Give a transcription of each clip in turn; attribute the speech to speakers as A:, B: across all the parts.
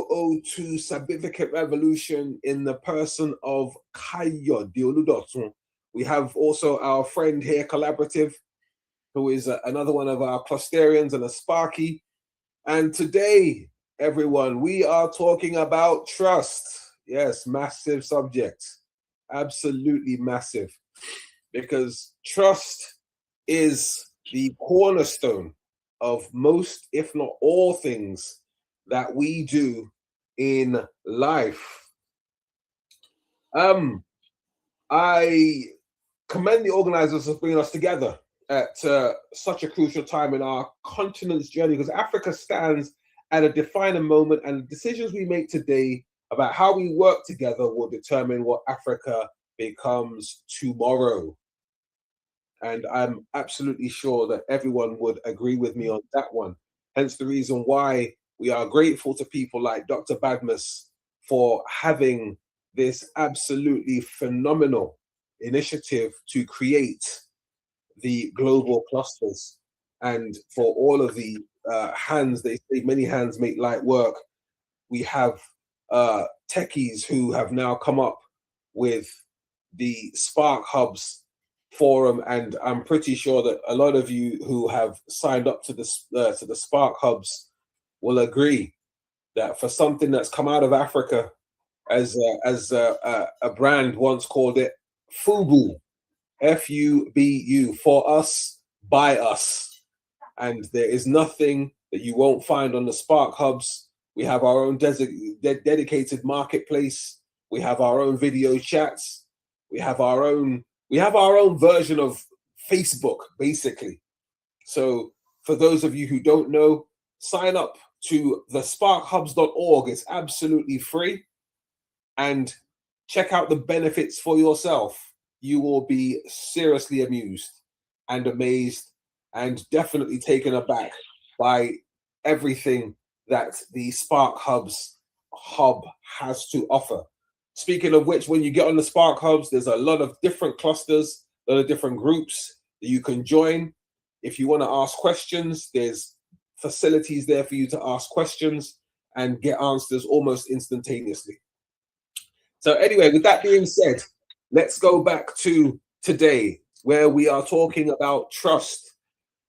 A: 002 Certificate Revolution in the person of Kayo Dioludotun. We have also our friend here, Collaborative, who is another one of our Clusterians and a Sparky. And today, everyone, we are talking about trust. Yes, massive subject. Absolutely massive. Because trust is the cornerstone of most, if not all, things that we do in life. I commend the organizers of bringing us together at such a crucial time in our continent's journey, because Africa stands at a defining moment, and the decisions we make today about how we work together will determine what Africa becomes tomorrow. And I'm absolutely sure that everyone would agree with me on that one. Hence the reason why we are grateful to people like Dr. Badmus for having this absolutely phenomenal initiative to create the global clusters. And for all of the hands, they say many hands make light work. We have techies who have now come up with the Spark Hubs forum, and I'm pretty sure that a lot of you who have signed up to the Spark Hubs will agree that for something that's come out of Africa, as a brand once called it, FUBU, FUBU, for us, by us. And there is nothing that you won't find on the Spark Hubs. We have our own dedicated marketplace. We have our own video chats. We have our own version of Facebook, basically. So for those of you who don't know, sign up to the sparkhubs.org. It's absolutely free. And check out the benefits for yourself. You will be seriously amused and amazed and definitely taken aback by everything that the Spark Hubs hub has to offer. Speaking of which, when you get on the Spark Hubs, there's a lot of different clusters, a lot of different groups that you can join. If you want to ask questions, there's facilities there for you to ask questions and get answers almost instantaneously. So anyway, with that being said, let's go back to today, where we are talking about trust,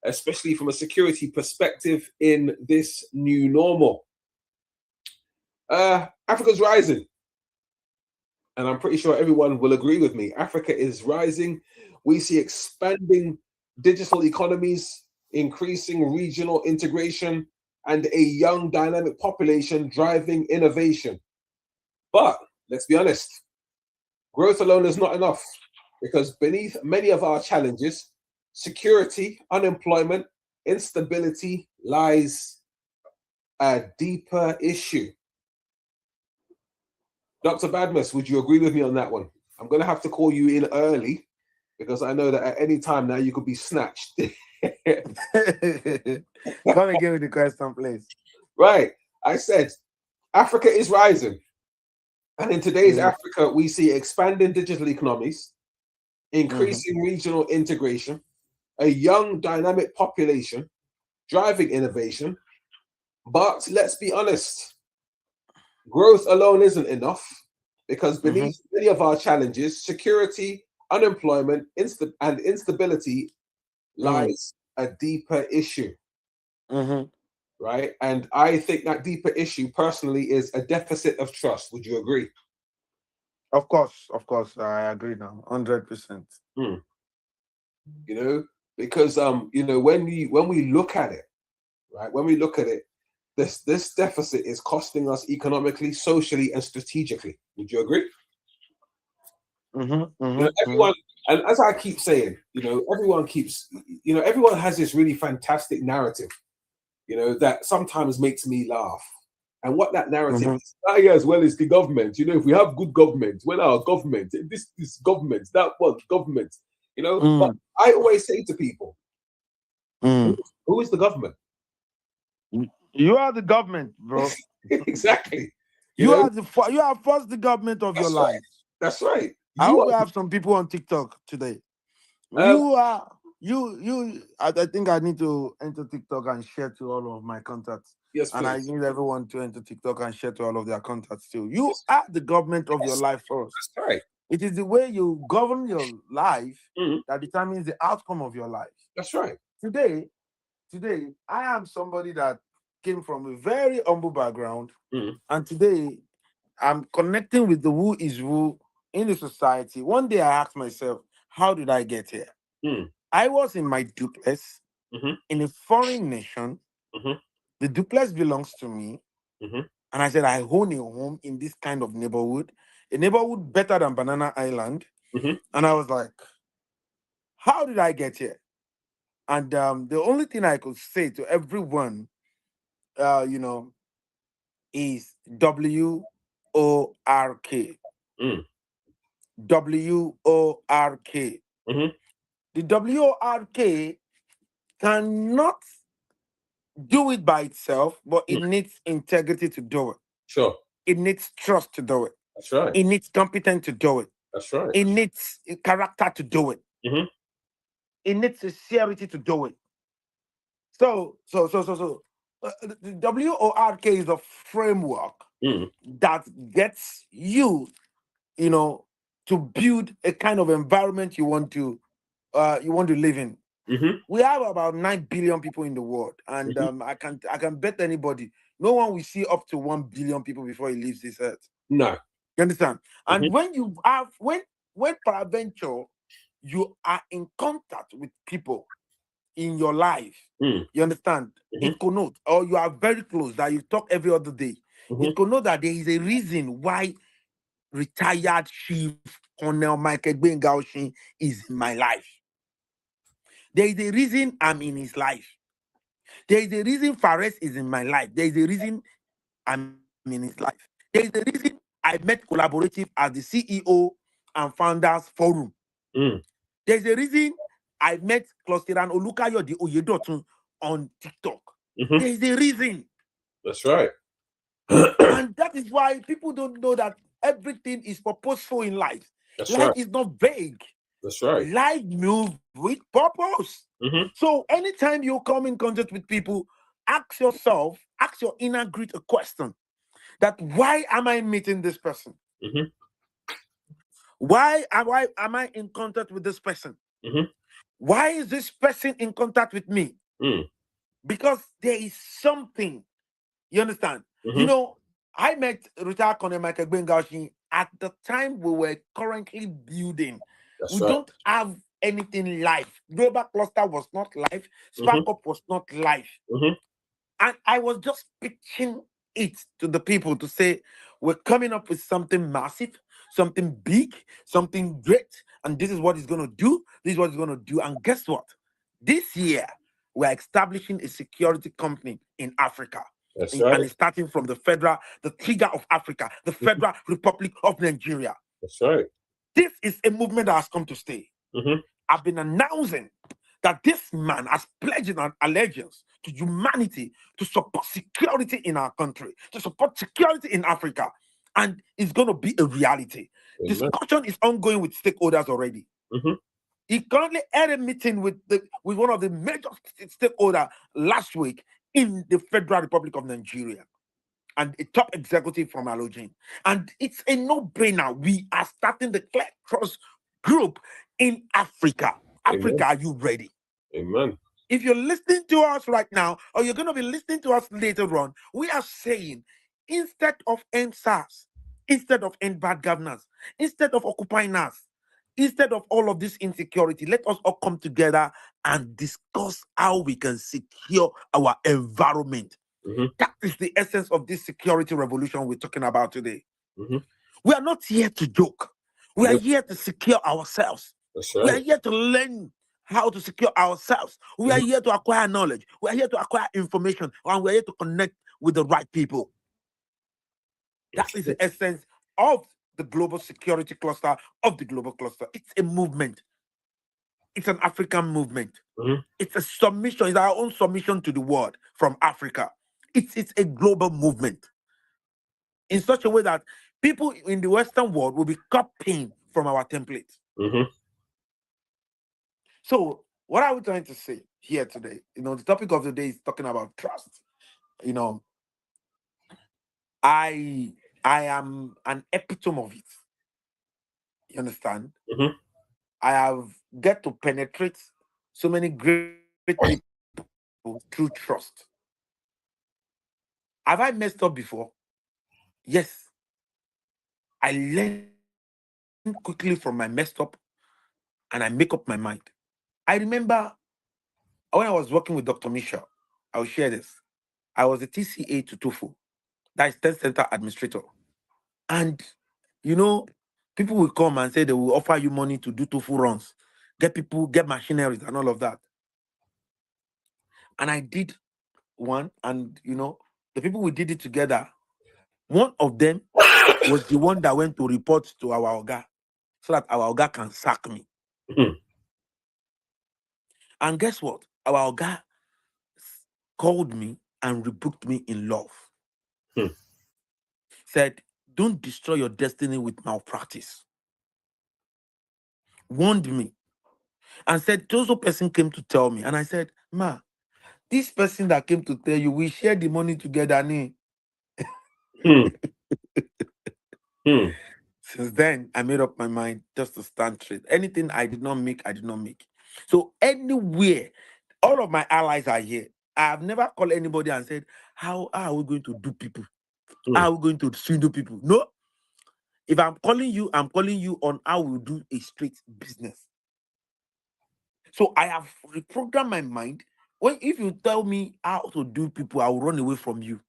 A: especially from a security perspective in this new normal. Africa's rising. And I'm pretty sure everyone will agree with me. Africa is rising. We see expanding digital economies, increasing regional integration, and a young dynamic population driving innovation. But let's be honest, growth alone is not enough, because beneath many of our challenges, security, unemployment, instability, lies a deeper issue. Dr. Badmus, would you agree with me on that one? I'm going to have to call you in early, because I know that at any time now you could be snatched.
B: Come and give me the question, please.
A: Right. I said, Africa is rising. And in today's Africa, we see expanding digital economies, increasing regional integration, a young dynamic population, driving innovation. But let's be honest, growth alone isn't enough, because beneath many of our challenges, security, unemployment, and instability lies a deeper issue. Right? And I think that deeper issue personally is a deficit of trust. Would you agree?
B: Of course, I agree now, 100%.
A: You know, because when we look at it, right, this deficit is costing us economically, socially, and strategically. Would you agree? Everyone, and as I keep saying, everyone has this really fantastic narrative, that sometimes makes me laugh. And what that narrative is, as well as the government, if we have good government, well, our government, this government, that was government, But I always say to people, who is the government?
B: You are the government, bro.
A: Exactly.
B: You are first the government of your life.
A: That's right.
B: I hope we have some people on TikTok today. I think I need to enter TikTok and share to all of my contacts.
A: Yes,
B: And I
A: please.
B: need everyone to enter TikTok and share to all of their contacts too. You are the government of your
A: Yes,
B: life first.
A: that's right.
B: It is the way you govern your life
A: Mhm.
B: that determines the outcome of your life.
A: That's right.
B: Today, I am somebody that came from a very humble background,
A: Mhm.
B: and today I'm connecting with the who is who in the society. One day I asked myself, how did I get here?
A: Mhm.
B: I was in my duplex
A: Mhm.
B: in a foreign nation.
A: Mhm.
B: The duplex belongs to me.
A: Mhm.
B: And I said, I own a home in this kind of neighborhood, a neighborhood better than Banana Island.
A: Mhm.
B: And I was like, how did I get here? And the only thing I could say to everyone, you know, is WORK.
A: Mhm.
B: WORK.
A: Mhm.
B: The WORK cannot do it by itself, but it
A: Mhm.
B: needs integrity to do it.
A: Sure.
B: It needs trust to do it.
A: That's right.
B: It needs competence to do it.
A: That's right.
B: It needs character to do it.
A: Mhm.
B: It needs sincerity to do it. So, the WORK is a framework
A: Mhm.
B: that gets you, you know, to build a kind of environment you want to live in.
A: Mhm.
B: We have about 9 billion people in the world, and
A: Mhm.
B: I can bet anybody, no one will see up to 1 billion people before he leaves this earth.
A: No.
B: You understand?
A: Mhm.
B: And when you have when peradventure you are in contact with people in your life,
A: Mhm.
B: you understand?
A: Mhm.
B: It connotes, or you are very close that you talk every other day.
A: Mhm.
B: It connotes that there is a reason why retired Chief Colonel Michael Gbengaoshin is in my life. There is a reason I'm in his life. There is a reason Fares is in my life. There is a reason I'm in his life. There is a reason I met Collaborative as the CEO and Founders Forum.
A: Mhm.
B: There's a reason I met Clusteran Olukayode Oyedotun on TikTok.
A: Mhm.
B: There's a reason.
A: That's right.
B: And that is why people don't know that everything is purposeful in life.
A: That's
B: Life
A: right.
B: is not vague.
A: That's right.
B: Life moves with purpose.
A: Mhm.
B: So anytime you come in contact with people, ask yourself, ask your inner grit a question that why am I meeting this person?
A: Mhm.
B: Why am I in contact with this person?
A: Mhm.
B: Why is this person in contact with me?
A: Mhm.
B: Because there is something. You understand? You
A: Mhm.
B: know, I met retired Colonel Michael Gbengaoshin at the time we were currently building.
A: That's
B: We
A: right.
B: don't have anything live. Global Cluster was not live. Spark
A: Mhm.
B: Up was not live.
A: Mhm.
B: And I was just pitching it to the people to say, we're coming up with something massive, something big, something great, and this is what it's going to do. This is what it's going to do. And guess what? This year, we're establishing a security company in Africa.
A: That's
B: And
A: right.
B: it's starting from the trigger of Africa, the
A: Mhm.
B: Federal Republic of Nigeria.
A: That's right.
B: This is a movement that has come to stay.
A: Mhm.
B: I've been announcing that this man has pledged an allegiance to humanity to support security in our country, to support security in Africa, and it's going to be a reality.
A: Amen.
B: Discussion is ongoing with stakeholders already.
A: Mhm.
B: He currently had a meeting with one of the major stakeholders last week in the Federal Republic of Nigeria and a top executive from Allogene. And it's a no-brainer. We are starting the Clear Cross group in Africa.
A: Amen.
B: Africa, are you ready?
A: Amen.
B: If you're listening to us right now, or you're going to be listening to us later on, we are saying instead of end SARS, instead of end bad governance, instead of occupying us, instead of all of this insecurity, let us all come together and discuss how we can secure our environment.
A: Mhm.
B: That is the essence of this security revolution we're talking about today.
A: Mhm.
B: We are not here to joke. We are
A: Yes.
B: here to secure ourselves.
A: That's
B: We are
A: right.
B: here to learn how to secure ourselves. We are
A: Mhm.
B: here to acquire knowledge. We are here to acquire information. And we are here to connect with the right people. That is the essence of the global security cluster, of the global cluster. It's a movement. It's an African movement.
A: Mhm.
B: It's a submission. It's our own submission to the world from Africa. It's a global movement in such a way that people in the Western world will be copying from our template.
A: Mhm.
B: So, what are we trying to say here today? You know, the topic of the day is talking about trust. you know, I am an epitome of it. You understand?
A: Mhm.
B: I have get to penetrate so many great people through trust. Have I messed up before? Yes. I learn quickly from my messed up and I make up my mind. I remember when I was working with Dr. Michel, I'll share this. I was a TCA to TOEFL, that is test center administrator. And, you know, people will come and say they will offer you money to do TOEFL runs, get people, get machineries and all of that. And I did one, and, you know, the people we did it together, one of them was the one that went to report to our Oga so that our Oga can sack me.
A: Mhm.
B: And guess what? Our Oga called me and rebuked me in love.
A: Hmm.
B: Said, don't destroy your destiny with malpractice. Warned me and said, Tozo person came to tell me. And I said, Ma, this person that came to tell you, we share the money together. Ne?
A: Hmm. Hmm.
B: Since then, I made up my mind just to stand straight. Anything I did not make, I did not make. So anywhere, all of my allies are here. I have never called anybody and said, how are we going to do people?
A: Hmm.
B: How are we going to swindle people? No. If I'm calling you on how we do a straight business. So I have reprogrammed my mind. If you tell me how to do people, I will run away from you.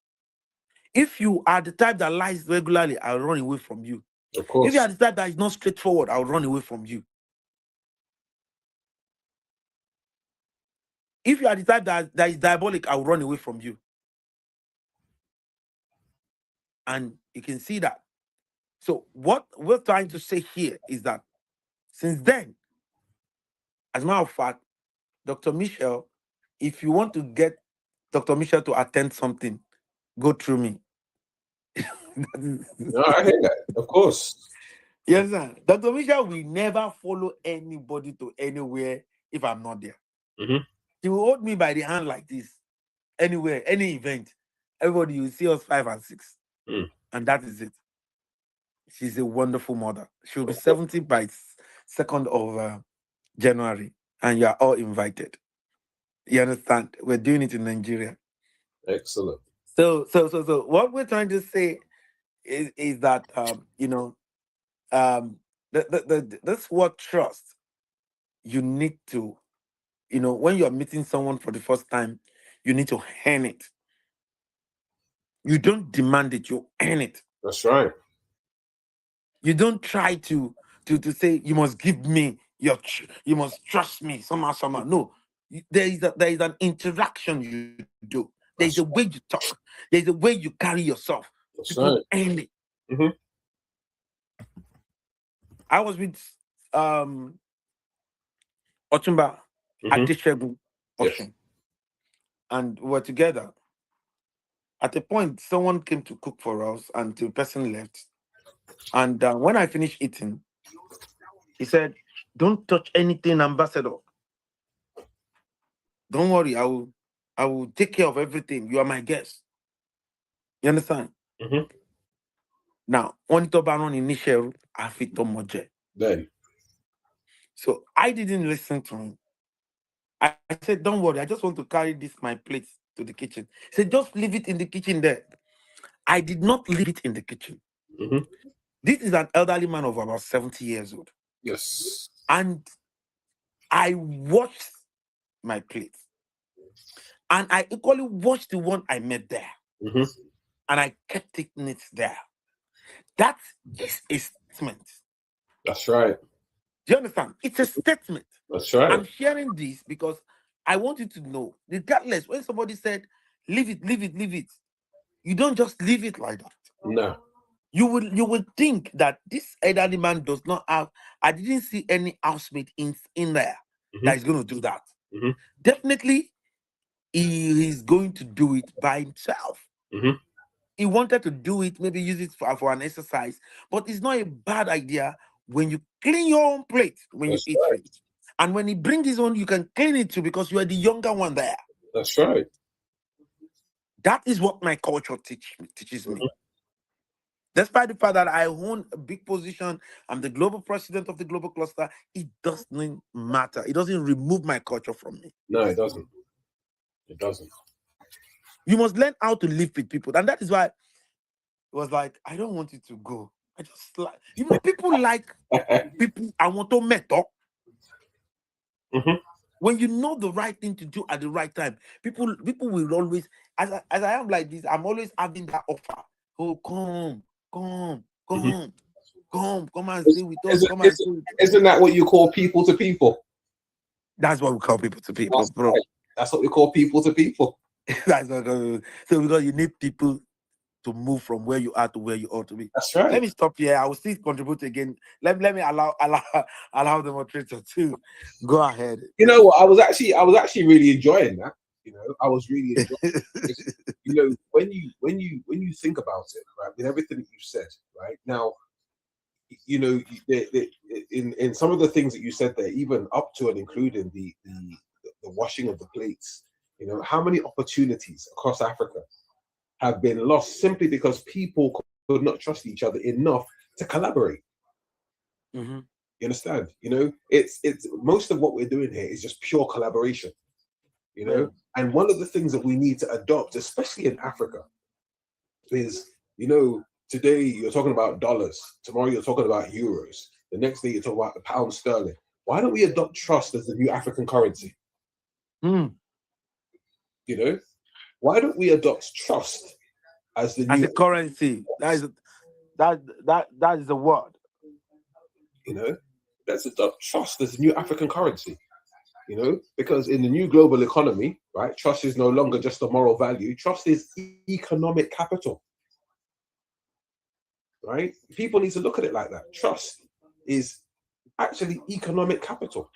B: If you are the type that lies regularly, I'll run away from you.
A: Of
B: If you
A: course.
B: are the type that is not straightforward, I'll run away from you. If you are the type that is diabolic, I'll run away from you. And you can see that. So what we're trying to say here is that since then, as a matter of fact, Dr. Michel, if you want to get Dr. Michel to attend something, go through me.
A: No, I hear that. Of course.
B: Yes, sir. Dr. Michel will never follow anybody to anywhere if I'm not there.
A: Mhm.
B: He will hold me by the hand like this. Anywhere, any event. Everybody will see us 5 and 6.
A: Mm.
B: And that is it. She's a wonderful mother. She'll be
A: Of course.
B: 70 by 2nd of January. And you are all invited. You understand? We're doing it in Nigeria.
A: Excellent.
B: So what we're trying to say is that this word trust, you need to, when you're meeting someone for the first time, you need to earn it. You don't demand it, you earn it.
A: That's right.
B: You don't try to say you must give me you must trust me somehow. No, there is an interaction you do. There's
A: That's
B: a way you talk. There's a way you carry yourself.
A: That's
B: People
A: right.
B: earn it.
A: Mhm.
B: I was with Otumba
A: Mhm.
B: Adeshegun
A: Yes.
B: Oshun, and we were together. At a point, someone came to cook for us, and the person left. And when I finished eating, he said, "Don't touch anything, Ambassador. Don't worry, I will take care of everything. You are my guest." You understand?
A: Mhm.
B: Now, on to baron initial afito moje.
A: Then.
B: So I didn't listen to him. I said, "Don't worry, I just want to carry this my plate to the kitchen." He said, "Just leave it in the kitchen there." I did not leave it in the kitchen.
A: Mhm.
B: This is an elderly man of about 70 years old.
A: Yes.
B: And I watched my plate. And I equally watched the one I met there.
A: Mhm.
B: And I kept taking it there. That is a statement.
A: That's right.
B: Do you understand? It's a statement.
A: That's right.
B: I'm sharing this because I want you to know, regardless, when somebody said, leave it, you don't just leave it like that.
A: No.
B: You will think that this elderly man does not have. I didn't see any housemate in there that
A: Mhm.
B: is going to do that.
A: Mhm.
B: Definitely, he is going to do it by himself.
A: Mhm.
B: He wanted to do it, maybe use it for an exercise, but it's not a bad idea when you clean your own plate when you
A: That's
B: eat
A: right.
B: it. And when he brings his own, you can clean it too because you are the younger one there.
A: That's right.
B: That is what my culture teaches me.
A: Mhm.
B: Despite the fact that I own a big position, I'm the global president of the global cluster, it doesn't matter. It doesn't remove my culture from me.
A: No, it doesn't. It doesn't.
B: You must learn how to live with people. And that is why it was like, I don't want you to go. I just like, people like people I want to meet up.
A: Mhm.
B: When you know the right thing to do at the right time, people will always, as I am like this, I'm always having that offer. Oh, come
A: Mhm.
B: come and stay with us. Come and stay with us.
A: Isn't that what you call people to people?
B: That's what we call people to people,
A: That's
B: bro.
A: right. That's what we call people to people.
B: That's what so because you need people to move from where you are to where you ought to be.
A: That's right.
B: Let me stop here. I will still contribute again. Let me allow the moderator to go ahead.
A: You know what? I was actually really enjoying that. You know, I was really enjoying it. You know, when you think about it, right, with everything that you said, right now, you know, in some of the things that you said there, even up to and including the washing of the plates, you know, how many opportunities across Africa have been lost simply because people could not trust each other enough to collaborate.
B: Mhm.
A: You understand? You know, it's most of what we're doing here is just pure collaboration. You know, and one of the things that we need to adopt, especially in Africa, is, you know, today you're talking about dollars, tomorrow you're talking about euros, the next day you're talking about the pound sterling. Why don't we adopt trust as the new African currency?
B: Mm.
A: You know, why don't we adopt trust as the
B: As
A: new
B: a currency? That is the word.
A: You know, let's adopt trust as the new African currency. You know, because in the new global economy, right, trust is no longer just a moral value. Trust is economic capital. Right? People need to look at it like that. Trust is actually economic capital.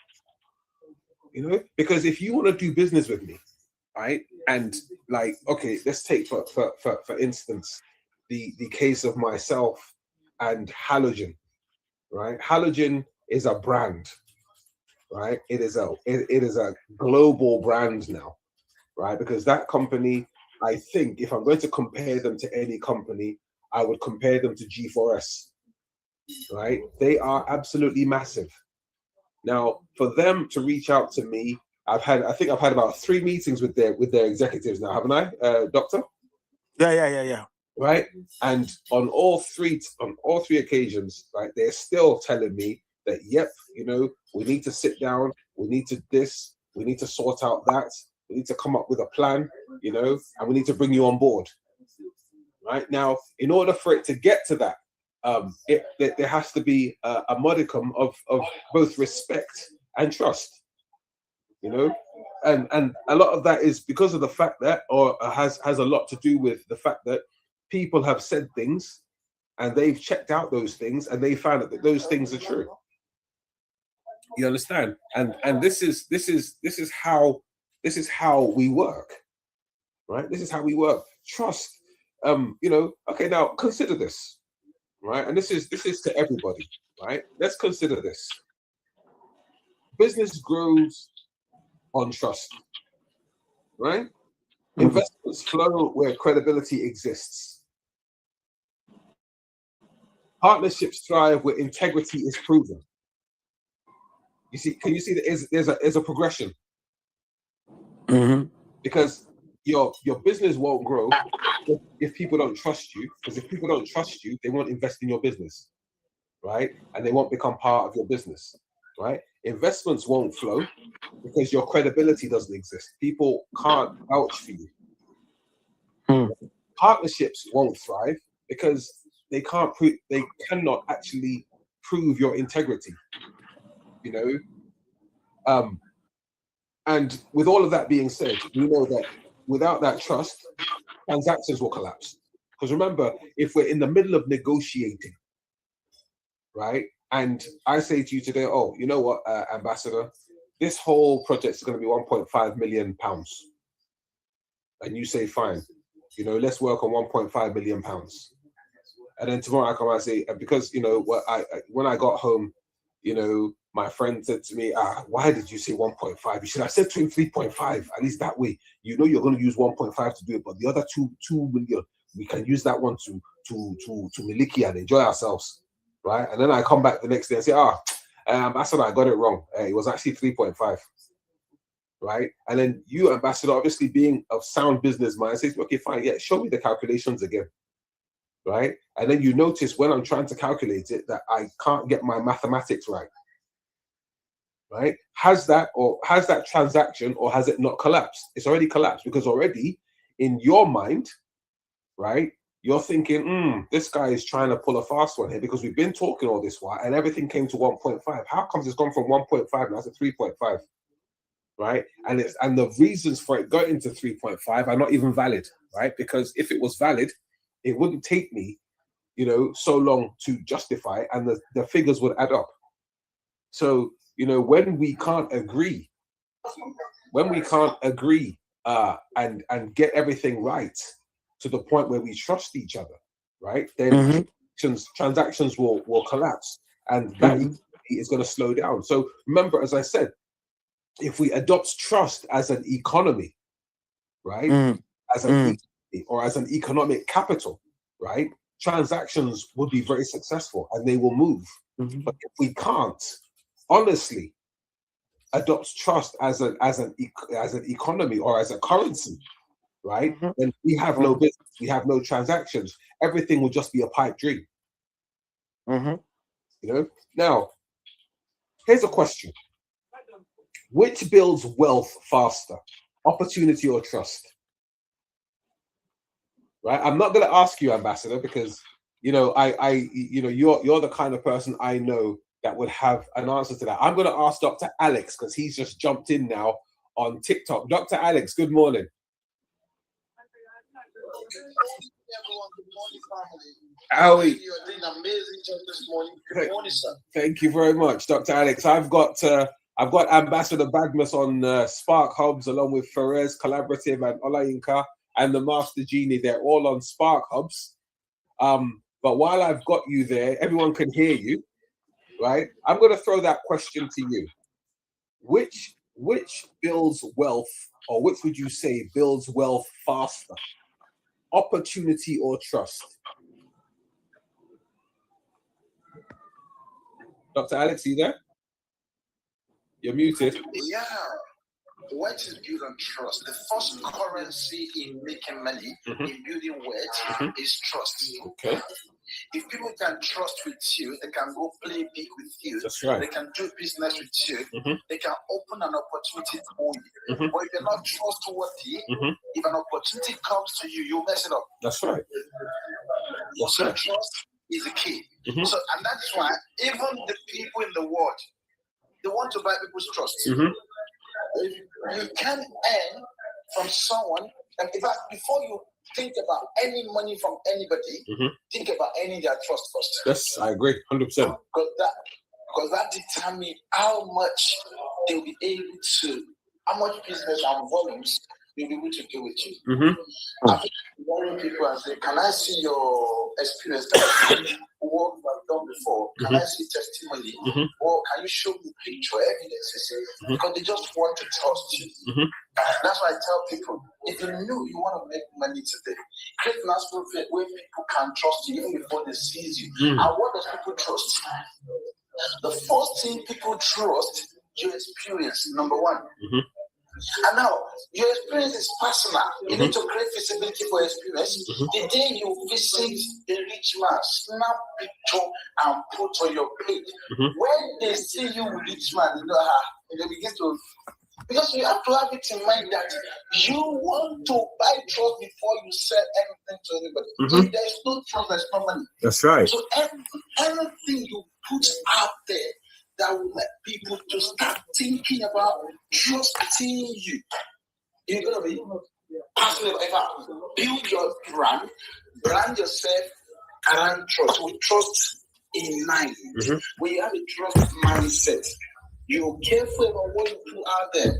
A: You know, because if you want to do business with me, right, and like, okay, let's take for instance the case of myself and Halogen, right? Halogen is a brand, right? It is a global brand now, right? Because that company, I think, if I'm going to compare them to any company, I would compare them to G4S, right? They are absolutely massive. Now, for them to reach out to me, I think I've had about 3 meetings with their executives now, haven't I, Doctor?
B: Yeah.
A: Right, and on all three occasions, right, they're still telling me that, yep, you know, we need to sit down, we need to sort out that, we need to come up with a plan, you know, and we need to bring you on board. Right now, in order for it to get to that, there has to be a modicum of both respect and trust, you know, and a lot of that is because of the fact that, or has a lot to do with the fact that people have said things and they've checked out those things and they found that those things are true. You understand? And this is how we work, right? This is how we work. Trust. You know, okay, now consider this, right? And this is to everybody, right? Let's consider this. Business grows on trust, right? Investments flow where credibility exists. Partnerships thrive where integrity is proven. You see, can you see that there's a progression?
B: Mm-hmm.
A: Because your business won't grow if people don't trust you. Because if people don't trust you, they won't invest in your business, right? And they won't become part of your business, right? Investments won't flow because your credibility doesn't exist. People can't vouch for you. Partnerships won't thrive because they cannot actually prove your integrity, you know. And with all of that being said, we know that without that trust, transactions will collapse. Because remember, if we're in the middle of negotiating, right, and I say to you today, oh, you know what, Ambassador, this whole project is going to be £1.5 million, and you say, fine, you know, let's work on £1.5 million. And then tomorrow I come and say, because, you know, when I got home, you know, my friend said to me, why did you say 1.5? You should have said to him 3.5. At least that way, you know you're going to use 1.5 to do it, but the other 2 million, we can use that one to miliki and enjoy ourselves, right? And then I come back the next day and say, Ambassador, I got it wrong. It was actually 3.5, right? And then you, Ambassador, obviously being a sound business mind, says, okay, fine, yeah, show me the calculations again, right? And then you notice when I'm trying to calculate it that I can't get my mathematics right. Right? Has that transaction, or has it not collapsed? It's already collapsed, because already in your mind, right, you're thinking, this guy is trying to pull a fast one here, because we've been talking all this while and everything came to 1.5. How comes it's gone from 1.5 now to 3.5? Right? And the reasons for it going to 3.5 are not even valid, right? Because if it was valid, it wouldn't take me, so long to justify, and the figures would add up. So, when we can't agree, and get everything right to the point where we trust each other, right? Then transactions will collapse, and that is going to slow down. So remember, as I said, if we adopt trust as an economy, right, as an or as an economic capital, right, transactions would be very successful and they will move. But if we can't honestly adopt trust as an economy or as a currency, right, then we have no business, we have no transactions. Everything will just be a pipe dream. Now, here's a question: which builds wealth faster, opportunity or trust? Right? I'm not going to ask you, Ambassador, because you're the kind of person I know that would have an answer to that. I'm going to ask Dr. Alex, because he's just jumped in now on TikTok. Dr. Alex, good morning.
C: Everyone, good morning, family.
A: How are you?
C: You're doing an amazing job this morning. Good morning, sir.
A: Thank you very much, Dr. Alex. I've got Ambassador Badmus on Spark Hubs, along with Ferez Collaborative and Olayinka and the Master Genie. They're all on Spark Hubs. But while I've got you there, everyone can hear you, right? I'm going to throw that question to you. Which builds wealth, or which would you say builds wealth faster? Opportunity or trust? Dr. Alex, you there? You're muted.
C: Yeah. Wealth is built on trust. The first currency in making money, in building wealth, is trust.
A: Okay.
C: If people can trust with you, they can go play big with you.
A: That's right.
C: They can do business with you. They can open an opportunity for you. But if you're not trustworthy, if an opportunity comes to you, you'll mess it up.
A: That's right.
C: So trust is the key. So, and that's why even the people in the world, they want to buy people's trust. You can earn from someone, and in fact, before you think about any money from anybody, think about earning their trust first.
A: Yes, I agree, 100%.
C: Because that determines how much they'll be able to, how much business and volumes they'll be able to do with you. After warning people and say, can I see your experience, what you have done before? Can I see testimony? Or can you show me picture evidence? Because they just want to trust you. That's why I tell people, if you knew you want to make money today, create an atmosphere where people can trust you even before they see you. And what does people trust? The first thing people trust, your experience, number one. And now, your experience is personal. You need to create visibility for experience. The day you visit a rich man, snap picture and put on your page. When they see you with rich man, they begin to, because you have to have it in mind that you want to buy trust before you sell anything to anybody. If there is no trust, there's no money.
A: That's right.
C: So anything you put out there that will let people to start thinking about trusting you. You're going to be passionate about build your brand yourself around trust. With trust in mind. When you have a trust mindset, you're careful about what you put out there.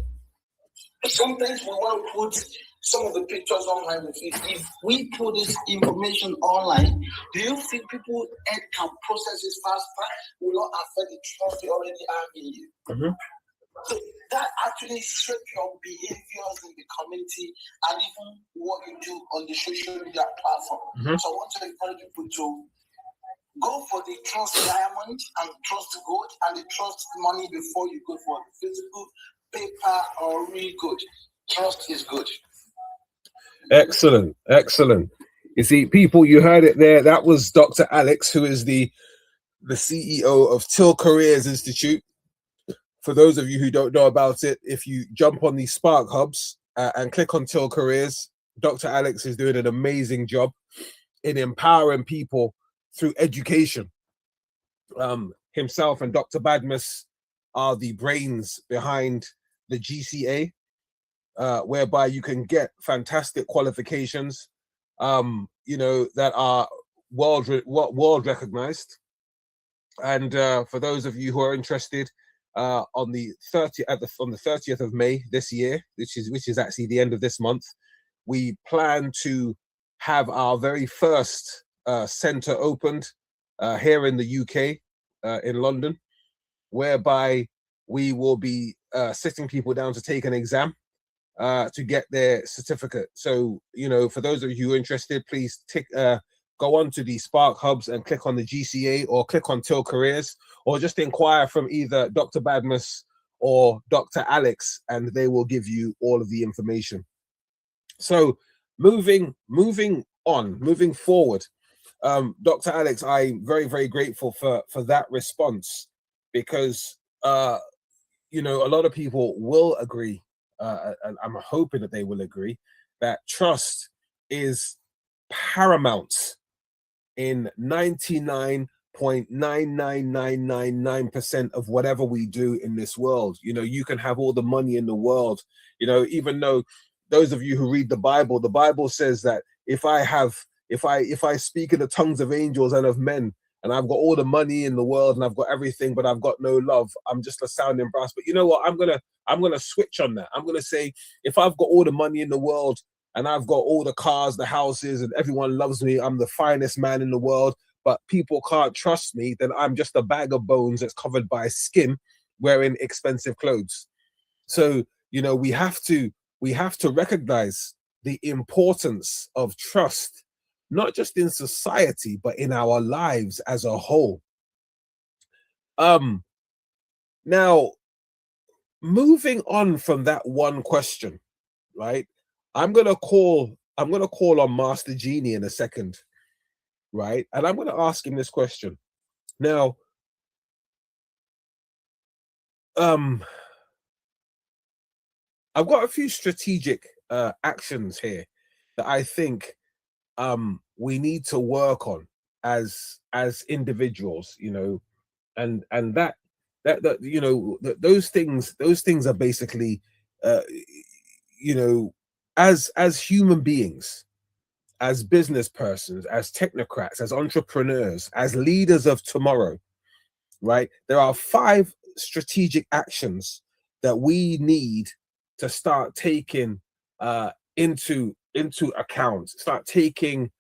C: Sometimes we want to put some of the pictures online with it. If we put this information online, do you think people can process it faster? Will not affect the trust they already have in you.
A: Mm-hmm.
C: So that actually shapes your behaviors in the community and even what you do on the social media platform.
A: Mm-hmm.
C: So I want to encourage people to go for the trust diamond and trust gold and the trust money before you go for physical paper or real good. Trust is good.
A: Excellent, excellent. You see, people, you heard it there. That was Dr. Alex, who is the CEO of Till Careers Institute. For those of you who don't know about it, if you jump on the Spark Hubs and click on Till Careers, Dr. Alex is doing an amazing job in empowering people through education. Himself and Dr. Badmus are the brains behind the GCA, whereby you can get fantastic qualifications, that are world recognized. And for those of you who are interested, on the 30th of May this year, which is actually the end of this month, we plan to have our very first center opened here in the UK, in London, whereby we will be sitting people down to take an exam to get their certificate. So, for those of you who are interested, please go on to the Spark Hubs and click on the GCA or click on Till Careers, or just inquire from either Dr. Badmus or Dr. Alex, and they will give you all of the information. So moving forward, Dr. Alex, I'm very, very grateful for that response, because a lot of people will agree, and I'm hoping that they will agree, that trust is paramount in 99.99999% of whatever we do in this world. You can have all the money in the world, even though those of you who read the Bible says that if I speak in the tongues of angels and of men, and I've got all the money in the world and I've got everything, but I've got no love, I'm just a sounding brass. But you know what? I'm gonna switch on that. I'm gonna say, if I've got all the money in the world and I've got all the cars, the houses, and everyone loves me, I'm the finest man in the world, but people can't trust me, then I'm just a bag of bones that's covered by skin wearing expensive clothes. So, we have to recognize the importance of trust, not just in society, but in our lives as a whole. Now, moving on from that one question, right? I'm gonna call on Master Genie in a second, right? And I'm gonna ask him this question. Now, I've got a few strategic actions here that I think we need to work on as individuals, and that those things are basically as human beings, as business persons, as technocrats, as entrepreneurs, as leaders of tomorrow, right? There are 5 strategic actions that we need to start taking into account, start taking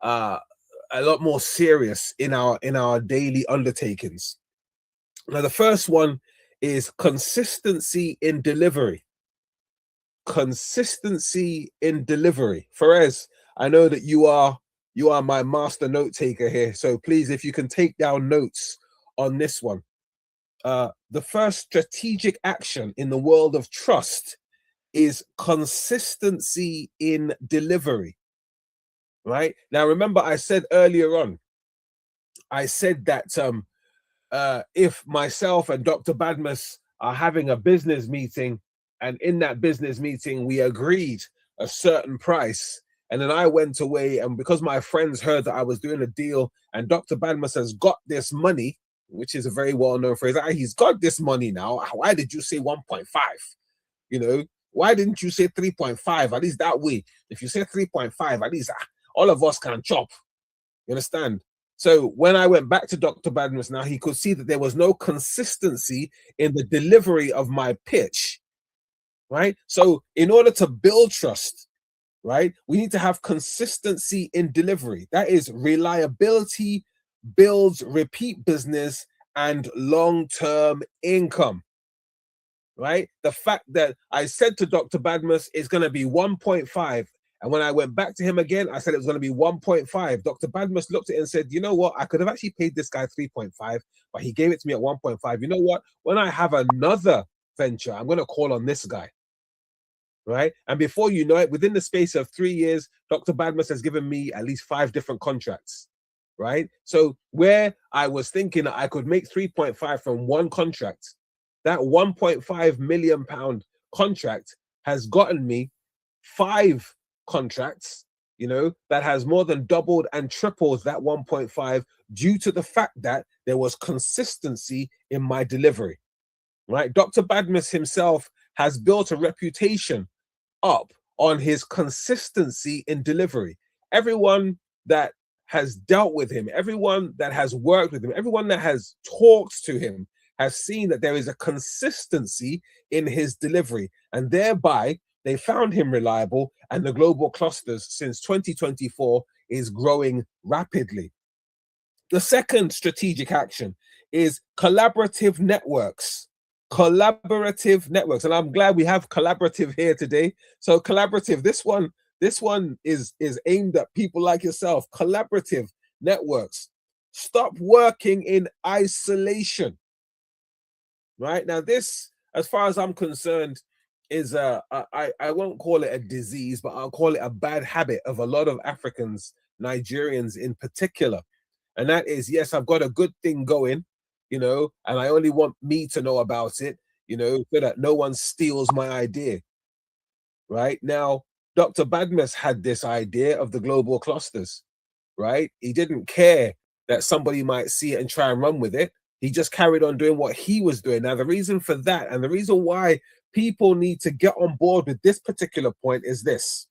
A: a lot more serious in our daily undertakings. Now, the first one is consistency in delivery. Consistency in delivery. Ferez, I know that you are my master note taker here, so please, if you can take down notes on this one. The first strategic action in the world of trust is consistency in delivery. Right? Now, remember, I said earlier on, that if myself and Dr. Badmus are having a business meeting, and in that business meeting we agreed a certain price, and then I went away, and because my friends heard that I was doing a deal, and Dr. Badmus has got this money, which is a very well-known phrase, he's got this money now, why did you say 1.5? Why didn't you say 3.5? At least that way, if you say 3.5, at least all of us can chop. You understand? So when I went back to Dr. Badmus now, he could see that there was no consistency in the delivery of my pitch, right? So in order to build trust, right? We need to have consistency in delivery. That is reliability, builds repeat business and long-term income, right? The fact that I said to Dr. Badmus it's going to be 1.5, and when I went back to him again, I said it was going to be 1.5. Dr. Badmus looked at it and said, you know what? I could have actually paid this guy 3.5, but he gave it to me at 1.5. You know what? When I have another venture, I'm going to call on this guy, right? And before you know it, within the space of 3 years, Dr. Badmus has given me at least 5 different contracts, right? So where I was thinking I could make 3.5 from one contract, that 1.5 million pound contract has gotten me 5 contracts, you know, that has more than doubled and tripled that 1.5 due to the fact that there was consistency in my delivery, right? Dr. Badmus himself has built a reputation up on his consistency in delivery. Everyone that has dealt with him, everyone that has worked with him, everyone that has talked to him has seen that there is a consistency in his delivery, and thereby they found him reliable, and the global clusters since 2024 is growing rapidly. The second strategic action is collaborative networks. Collaborative networks, and I'm glad we have collaborative here today. So collaborative, this one is aimed at people like yourself. Collaborative networks. Stop working in isolation. Right now, this, as far as I'm concerned, is I won't call it a disease, but I'll call it a bad habit of a lot of Africans, Nigerians in particular. And that is, yes, I've got a good thing going, you know, and I only want me to know about it, you know, so that no one steals my idea. Right now, Dr. Badmus had this idea of the global clusters, right? He didn't care that somebody might see it and try and run with it. He just carried on doing what he was doing. Now, the reason for that, and the reason why people need to get on board with this particular point is this.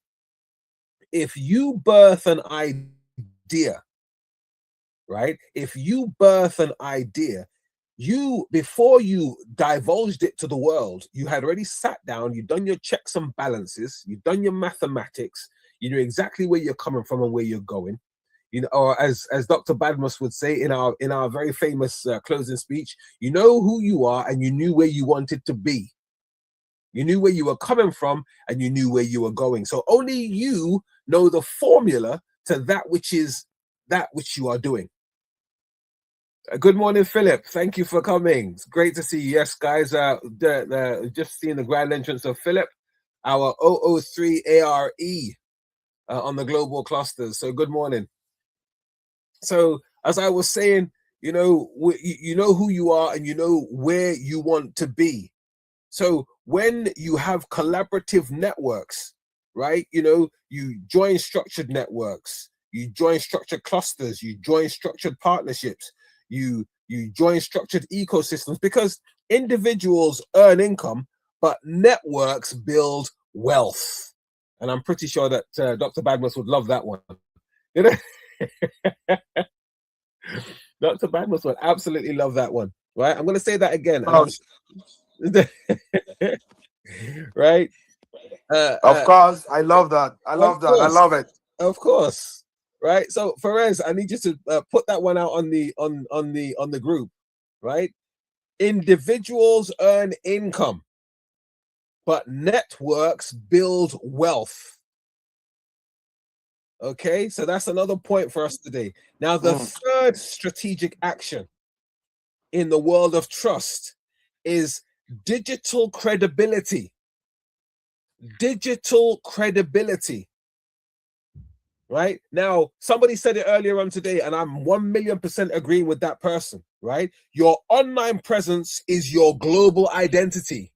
A: If you birth an idea, right? If you birth an idea, you, before you divulged it to the world, you had already sat down, you've done your checks and balances, you've done your mathematics, you know exactly where you're coming from and where you're going. You know, or as Dr. Badmus would say in our very famous closing speech, you know who you are and you knew where you wanted to be. You knew where you were coming from and you knew where you were going. So only you know the formula to that which is that which you are doing. Good morning, Philip. Thank you for coming. It's great to see you. Yes, guys, just seeing the grand entrance of Philip, our 003 ARE on the global clusters. So good morning. So as I was saying, you know who you are and you know where you want to be. So when you have collaborative networks, right, you know, you join structured networks, you join structured clusters, you join structured partnerships, you join structured ecosystems, because individuals earn income, but networks build wealth. And I'm pretty sure that Dr. Badmus would love that one. You know? Dr. Badmus would absolutely love that one, right? I'm going to say that again. Right?
D: Of course, I love that. I love that. I love it.
A: Of course, right? So, Perez, I need you to put that one out on the group, right? Individuals earn income, but networks build wealth. Okay, so that's another point for us today. Now, the third strategic action in the world of trust is digital credibility. Digital credibility. Right? Now, somebody said it earlier on today, and I'm 1,000,000% agreeing with that person, right? Your online presence is your global identity.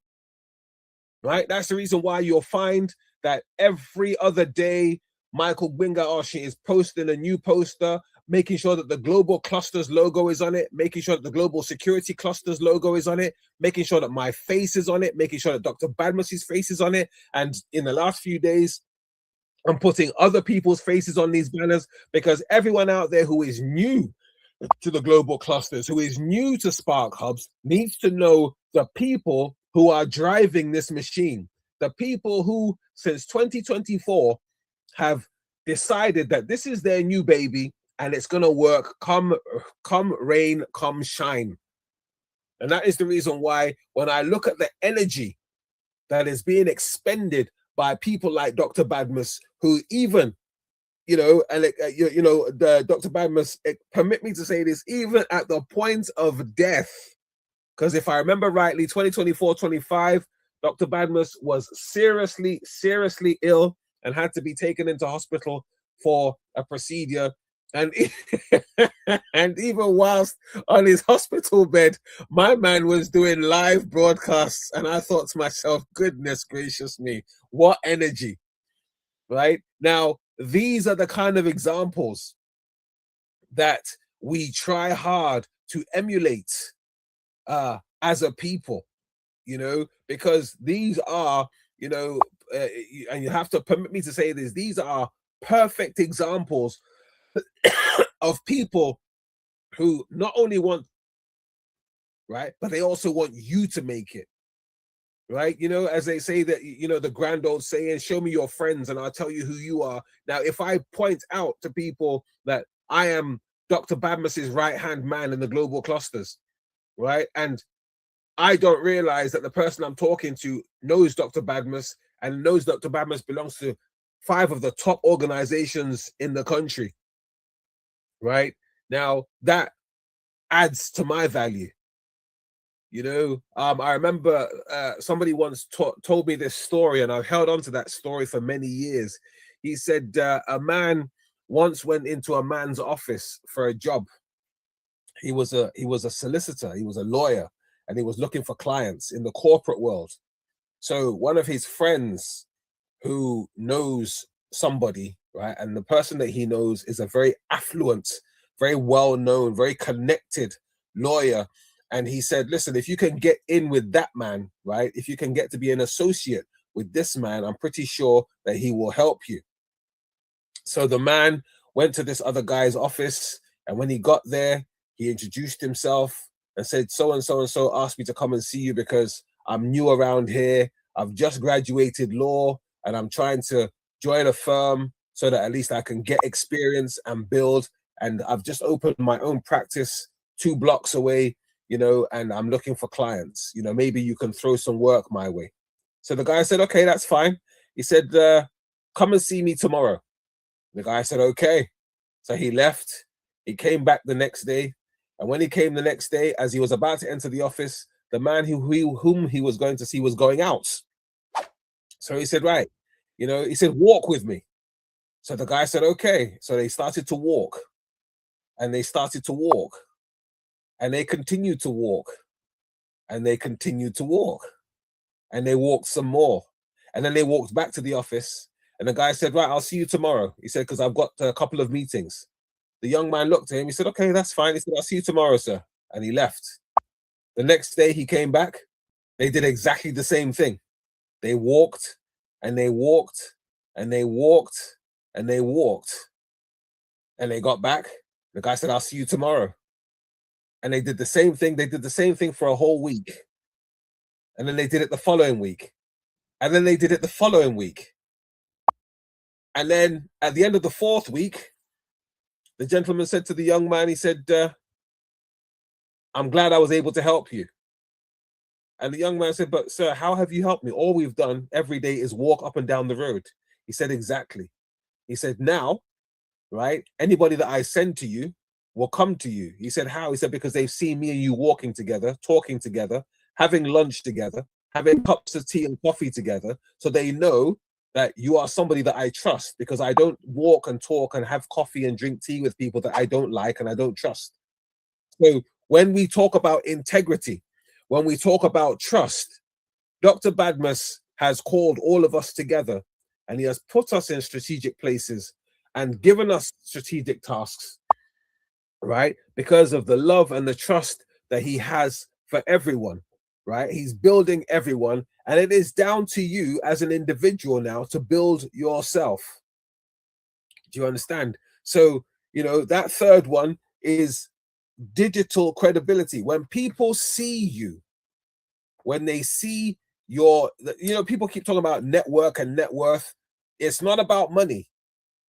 A: Right? That's the reason why you'll find that every other day, Michael Gbenga is posting a new poster, making sure that the global clusters logo is on it, making sure that the global security clusters logo is on it, making sure that my face is on it, making sure that Dr. Badmus's face is on it. And in the last few days, I'm putting other people's faces on these banners, because everyone out there who is new to the global clusters, who is new to Spark Hubs, needs to know the people who are driving this machine. The people who, since 2024, have decided that this is their new baby and it's going to work come rain, come shine. And that is the reason why when I look at the energy that is being expended by people like Dr. Badmus, who even, the Dr. Badmus, permit me to say this, even at the point of death, because if I remember rightly, 2024-25, Dr. Badmus was seriously ill and had to be taken into hospital for a procedure. And, and even whilst on his hospital bed, my man was doing live broadcasts. And I thought to myself, goodness gracious me, what energy, right? Now, these are the kind of examples that we try hard to emulate as a people, because these are, and you have to permit me to say this, these are perfect examples of people who not only want, right, but they also want you to make it, right? As they say that, the grand old saying, show me your friends and I'll tell you who you are. Now, if I point out to people that I am Dr. Badmus's right-hand man in the global clusters, right, and I don't realize that the person I'm talking to knows Dr. Badmus and knows Dr. Badmus belongs to 5 of the top organizations in the country, right? Now, that adds to my value. I remember somebody once told me this story, and I've held on to that story for many years. He said a man once went into a man's office for a job. He was a solicitor, he was a lawyer, and he was looking for clients in the corporate world. So one of his friends who knows somebody, right, and the person that he knows is a very affluent, very well-known, very connected lawyer. And he said, listen, if you can get in with that man, right, if you can get to be an associate with this man, I'm pretty sure that he will help you. So the man went to this other guy's office, and when he got there, he introduced himself and said, so and so and so asked me to come and see you because I'm new around here. I've just graduated law and I'm trying to join a firm so that at least I can get experience and build. And I've just opened my own practice 2 blocks away, and I'm looking for clients. Maybe you can throw some work my way. So the guy said, okay, that's fine. He said, come and see me tomorrow. The guy said, okay. So he left. He came back the next day. And when he came the next day, as he was about to enter the office, the man whom he was going to see was going out. So he said, right, he said, walk with me. So the guy said, okay. So they started to walk. And they started to walk. And they continued to walk. And they continued to walk. And they walked some more. And then they walked back to the office. And the guy said, right, I'll see you tomorrow. He said, because I've got a couple of meetings. The young man looked at him. He said, okay, that's fine. He said, I'll see you tomorrow, sir. And he left. The next day he came back. They did exactly the same thing. They walked and they walked and they walked and they walked. And they got back. The guy said, I'll see you tomorrow. And they did the same thing. They did the same thing for a whole week. And then they did it the following week. And then they did it the following week. And then at the end of the 4th week, the gentleman said to the young man, he said, I'm glad I was able to help you. And the young man said, but sir, how have you helped me? All we've done every day is walk up and down the road. He said, exactly. He said, now, right, anybody that I send to you will come to you. He said, how? He said, because they've seen me and you walking together, talking together, having lunch together, having cups of tea and coffee together. So they know that you are somebody that I trust, because I don't walk and talk and have coffee and drink tea with people that I don't like and I don't trust. So when we talk about integrity, when we talk about trust, Dr. Badmus has called all of us together and he has put us in strategic places and given us strategic tasks, right? Because of the love and the trust that he has for everyone, right? He's building everyone, and it is down to you as an individual now to build yourself. Do you understand? So, that third one is digital credibility. When people see you, when they see your, people keep talking about network and net worth. It's not about money.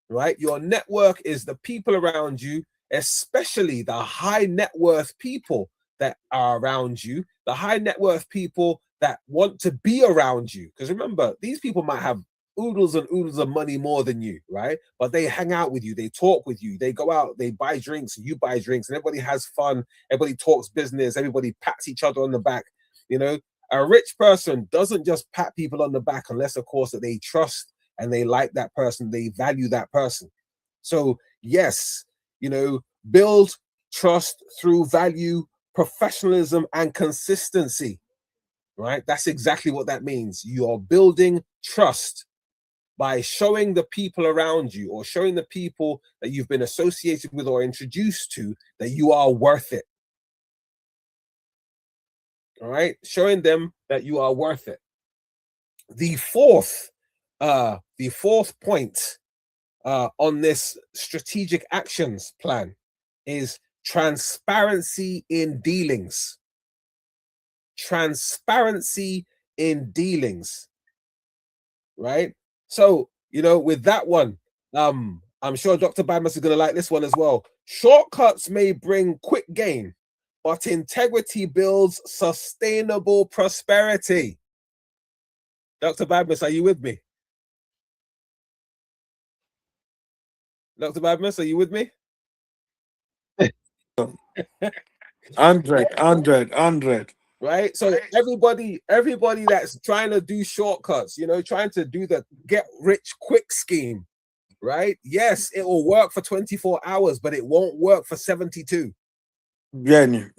A: right? Your network is the people around you, especially the high net worth people that are around you, the high net worth people that want to be around you. Because remember, these people might have oodles and oodles of money more than you, right? But they hang out with you, they talk with you, they go out, they buy drinks, you buy drinks, and everybody has fun, everybody talks business, everybody pats each other on the back. You know, a rich person doesn't just pat people on the back unless, of course, that they trust and they like that person, they value that person. So yes, you know, build trust through value, professionalism, and consistency, right? That's exactly what that means. You're building trust by showing the people around you, or showing the people that you've been associated with or introduced to, that you are worth it. All right, showing them that you are worth it. The fourth point on this strategic actions plan is transparency in dealings. Transparency in dealings, right? So, you know, with that one, I'm sure Dr. Badmus is going to like this one as well. Shortcuts may bring quick gain, but integrity builds sustainable prosperity. Dr. Badmus, are you with me? Dr. Badmus, are you with me?
B: 100.
A: Right? So everybody that's trying to do shortcuts, you know, trying to do the get rich quick scheme, right? Yes, it will work for 24 hours, but it won't work for 72. Right?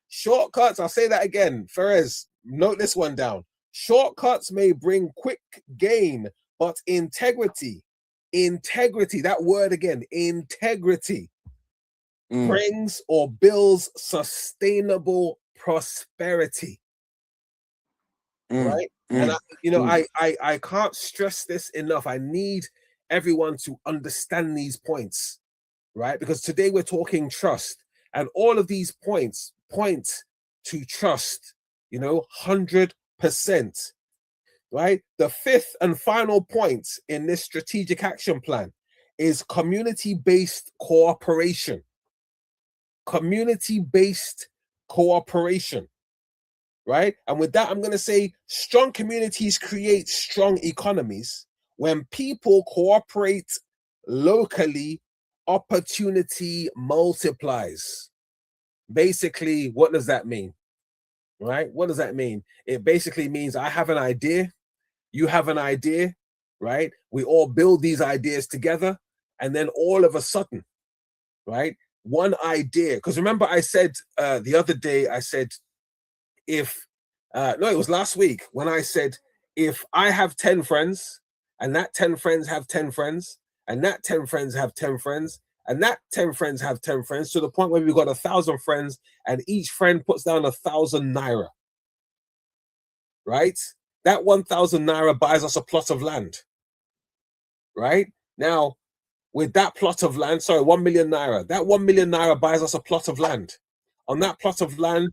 A: Shortcuts, I'll say that again. Ferez, note this one down. Shortcuts may bring quick gain, but integrity, that word again, integrity, brings or builds sustainable prosperity. Right? And I can't stress this enough. I need everyone to understand these points, right? Because today we're talking trust, and all of these points point to trust, you know, 100%. Right? The fifth and final point in this strategic action plan is community-based cooperation. Community-based cooperation, right? And with that, I'm going to say strong communities create strong economies. When people cooperate locally, opportunity multiplies. Basically, what does that mean? Right? What does that mean? It basically means I have an idea, you have an idea, right? We all build these ideas together, and then all of a sudden, right? One idea, because remember I said the other day, I said, if, no, it was last week when I said, if I have 10 friends, and that 10 friends have 10 friends, and that 10 friends have 10 friends, and that 10 friends have 10 friends, to the point where we've got 1,000 friends, and each friend puts down 1,000 naira, right? That 1,000 naira buys us a plot of land, right? Now, with that plot of land, sorry, 1 million naira, that 1 million naira buys us a plot of land. On that plot of land,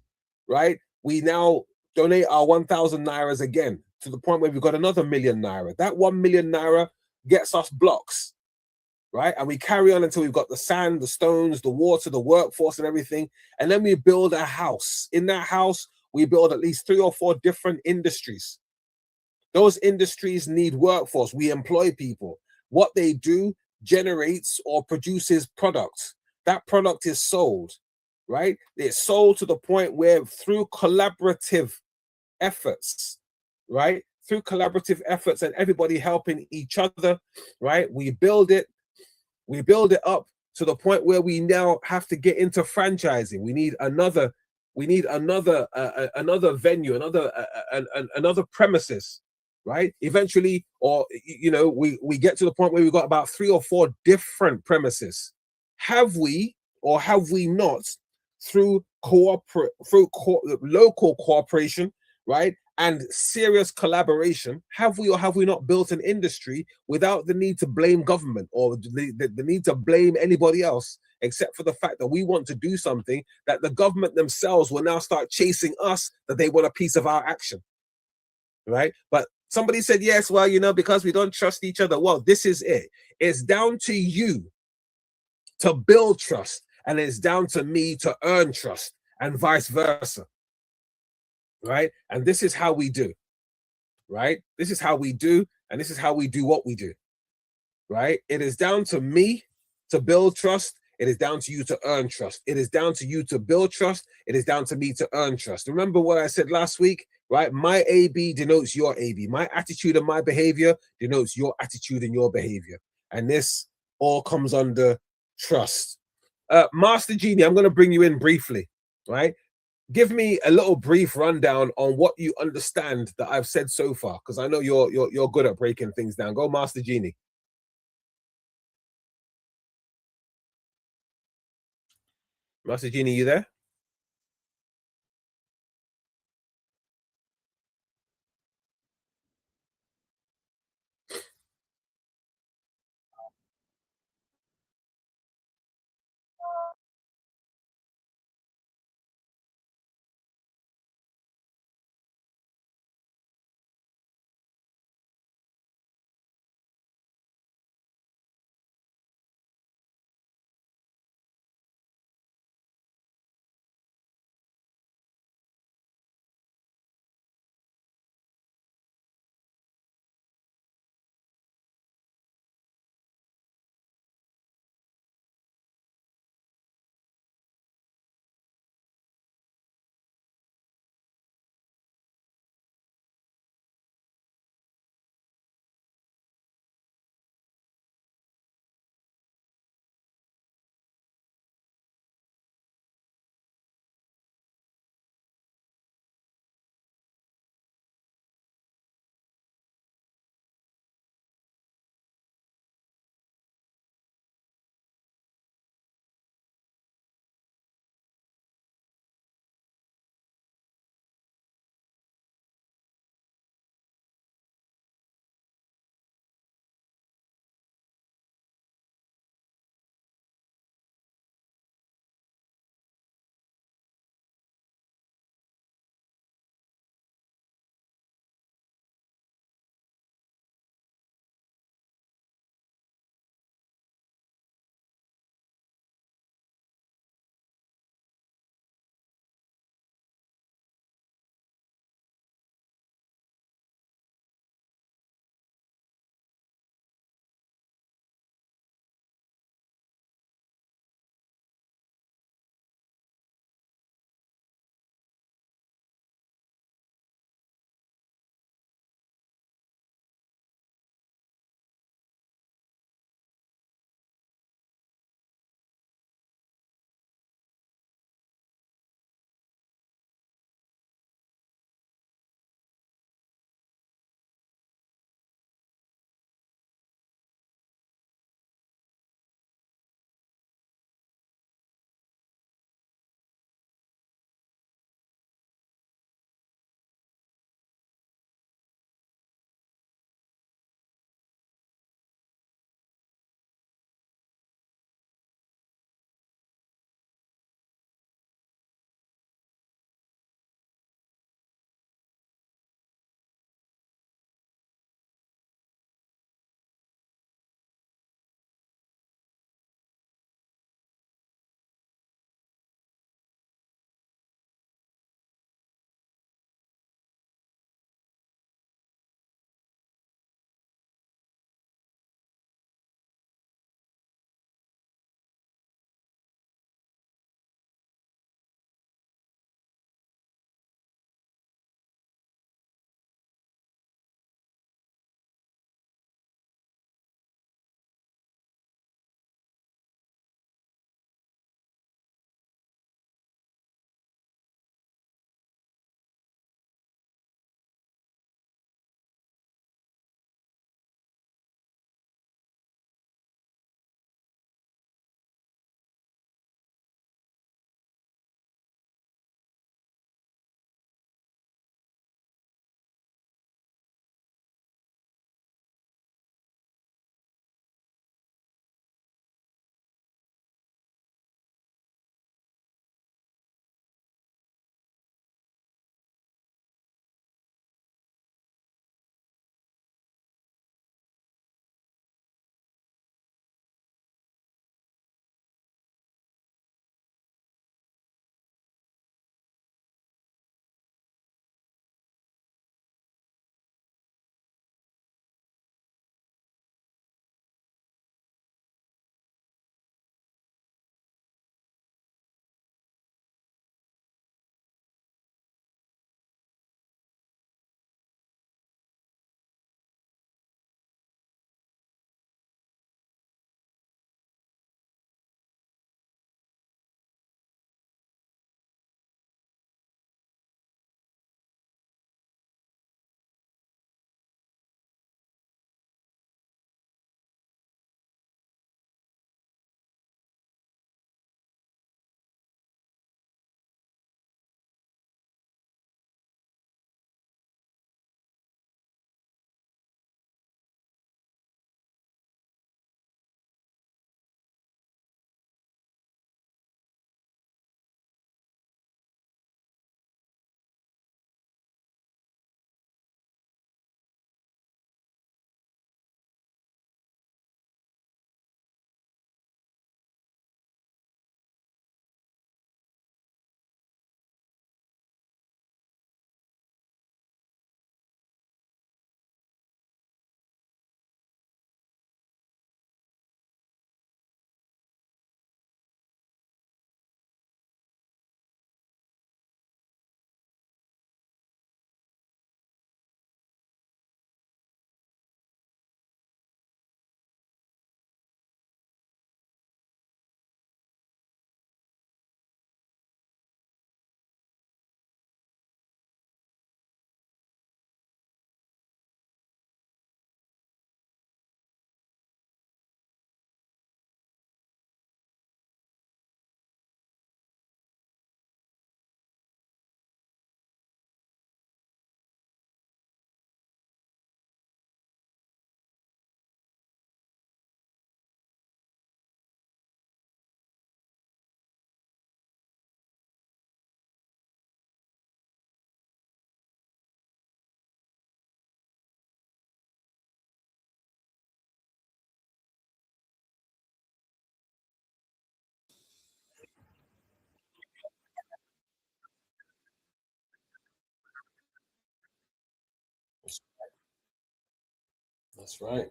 A: right, we now donate our 1,000 nairas again, to the point where we've got another 1 million naira. That 1 million naira gets us blocks, right? And we carry on until we've got the sand, the stones, the water, the workforce, and everything. And then we build a house. In that house, we build at least 3 or 4 different industries. Those industries need workforce. We employ people. What they do generates or produces products. That product is sold, right? It's sold to the point where through collaborative efforts, right? Through collaborative efforts and everybody helping each other, right? We build it up to the point where we now have to get into franchising. We need another venue, another premises, right? Eventually, or you know, we get to the point where we've got about 3 or 4 different premises. Have we or have we not, through local cooperation, right, and serious collaboration, have we or have we not built an industry without the need to blame government or the need to blame anybody else, except for the fact that we want to do something that the government themselves will now start chasing us, that they want a piece of our action, right? But Somebody said, yes, well, because we don't trust each other. Well, this is it. It's down to you to build trust, and it's down to me to earn trust, and vice versa. Right? And this is how we do. Right? This is how we do, and this is how we do what we do. Right? It is down to me to build trust. It is down to you to earn trust. It is down to you to build trust. It is down to me to earn trust. Remember what I said last week, right? My AB denotes your AB. My attitude and my behavior denotes your attitude and your behavior. And this all comes under trust. Master Genie, I'm going to bring you in briefly, right? Give me a little brief rundown on what you understand that I've said so far, because I know you're good at breaking things down. Go, Master Genie. Master Genie, you there? That's right.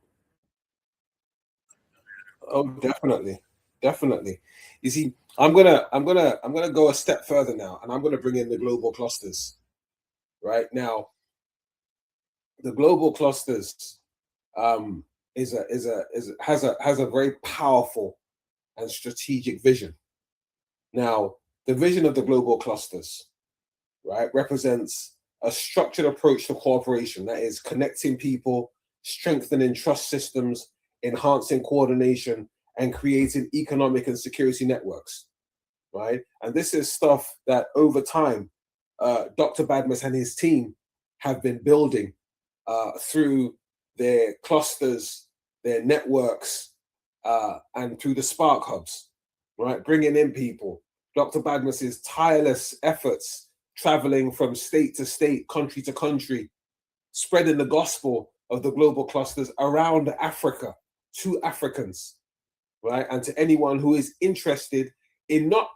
A: Oh, definitely, definitely. You see, I'm gonna go a step further now, and I'm gonna bring in the global clusters. Right now, the global clusters has a very powerful and strategic vision. Now, the vision of the global clusters, right, represents a structured approach to cooperation that is connecting people, strengthening trust systems, enhancing coordination, and creating economic and security networks, right? And this is stuff that over time, Dr. Badmus and his team have been building through their clusters, their networks, and through the Spark Hubs, right? Bringing in people. Dr. Badmus's tireless efforts traveling from state to state, country to country, spreading the gospel of the global clusters around Africa to Africans, right? And to anyone who is interested in not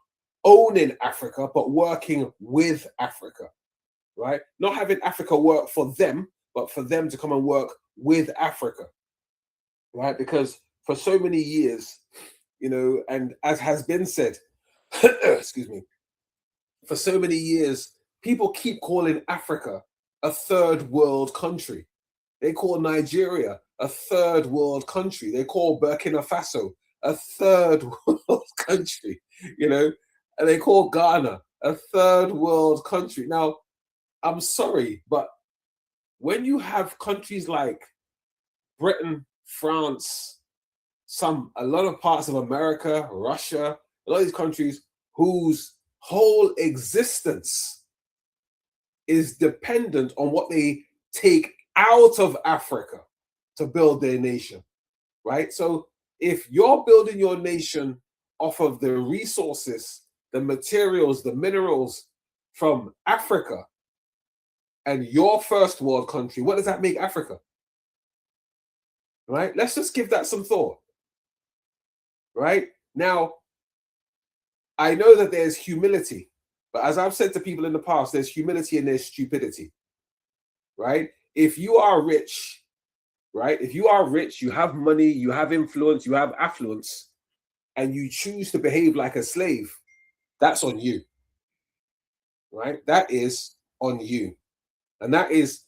A: owning Africa, but working with Africa, right? Not having Africa work for them, but for them to come and work with Africa, right? Because for so many years, you know, and as has been said, excuse me, for so many years, people keep calling Africa a third world country. They call Nigeria a third world country. They call Burkina Faso a third world country, you know, and they call Ghana a third world country. Now, I'm sorry, but when you have countries like Britain, France, a lot of parts of America, Russia, a lot of these countries whose whole existence is dependent on what they take out of Africa to build their nation, right? So if you're building your nation off of the resources, the materials, the minerals from Africa, and your first world country, what does that make Africa? Right? Let's just give that some thought. Right? Now, I know that there's humility, but as I've said to people in the past, there's humility and there's stupidity. Right? If you are rich, right? If you are rich, you have money, you have influence, you have affluence, and you choose to behave like a slave, that's on you. Right? That is on you. And that is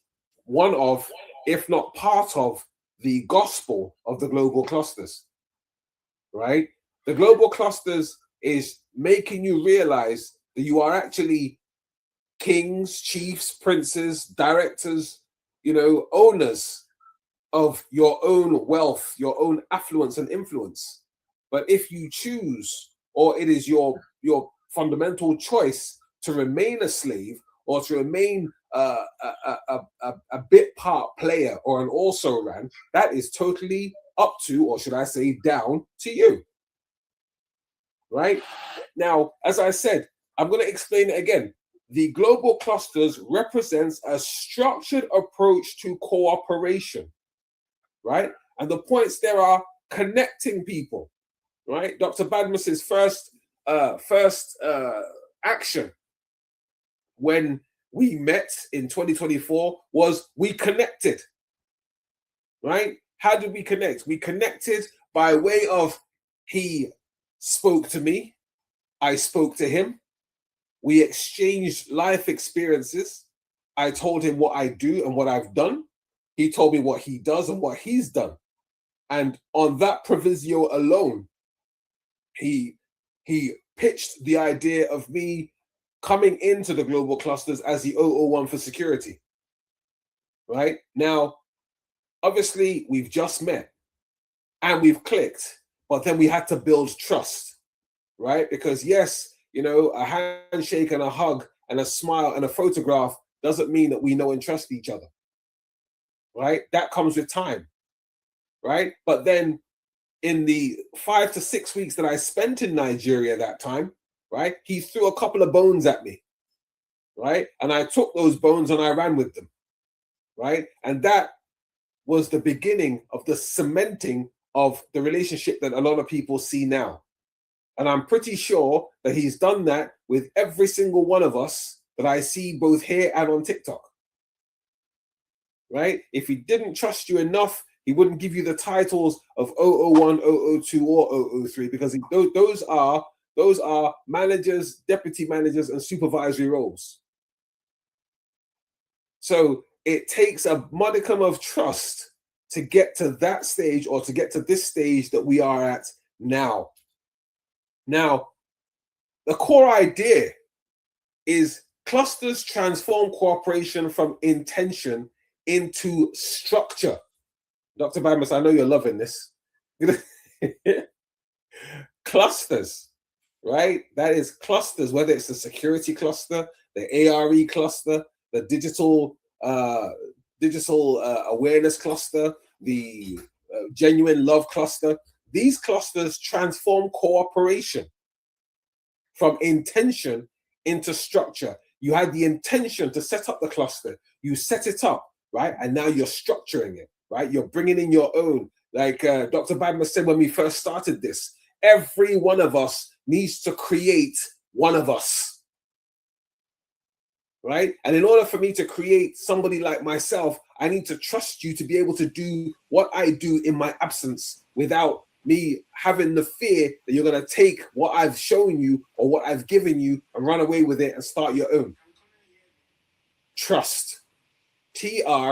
A: one of, if not part of, the gospel of the global clusters, right? The global clusters is making you realize that you are actually kings, chiefs, princes, directors, you know, owners of your own wealth, your own affluence and influence. But if you choose, or it is your fundamental choice to remain a slave or to remain a bit part player or an also ran, that is totally up to, or should I say down to you. Right? Now, as I said, I'm going to explain it again. The global clusters represents a structured approach to cooperation, right? And the points there are connecting people, right? Dr. Badmus's first action when we met in 2024 was we connected, right? How did we connect? We connected by way of he spoke to me, I spoke to him, we exchanged life experiences. I told him what I do and what I've done. He told me what he does and what he's done. And on that proviso alone, he pitched the idea of me coming into the global clusters as the 001 for security. Right? Now, obviously, we've just met and we've clicked, but then we had to build trust, right? Because yes, you know, a handshake and a hug and a smile and a photograph doesn't mean that we know and trust each other, right? That comes with time, right? But then in the 5 to 6 weeks that I spent in Nigeria that time, right, he threw a couple of bones at me, right? And I took those bones and I ran with them, right? And that was the beginning of the cementing of the relationship that a lot of people see now. And I'm pretty sure that he's done that with every single one of us that I see both here and on TikTok. Right? If he didn't trust you enough, He wouldn't give you the titles of 001, 002, or 003 because those are managers, deputy managers, and supervisory roles. So it takes a modicum of trust to get to that stage or to get to this stage that we are at now. Now, the core idea is clusters transform cooperation from intention into structure. Dr. Bamas, I know you're loving this. Clusters, right? That is clusters, whether it's the security cluster, the ARE cluster, the digital awareness cluster, the genuine love cluster. These clusters transform cooperation from intention into structure. You had the intention to set up the cluster. You set it up, right? And now you're structuring it, right? You're bringing in your own. Like Dr. Badman said when we first started this, every one of us needs to create one of us, right? And in order for me to create somebody like myself, I need to trust you to be able to do what I do in my absence without me having the fear that you're going to take what I've shown you or what I've given you and run away with it and start your own. Trust. Trust.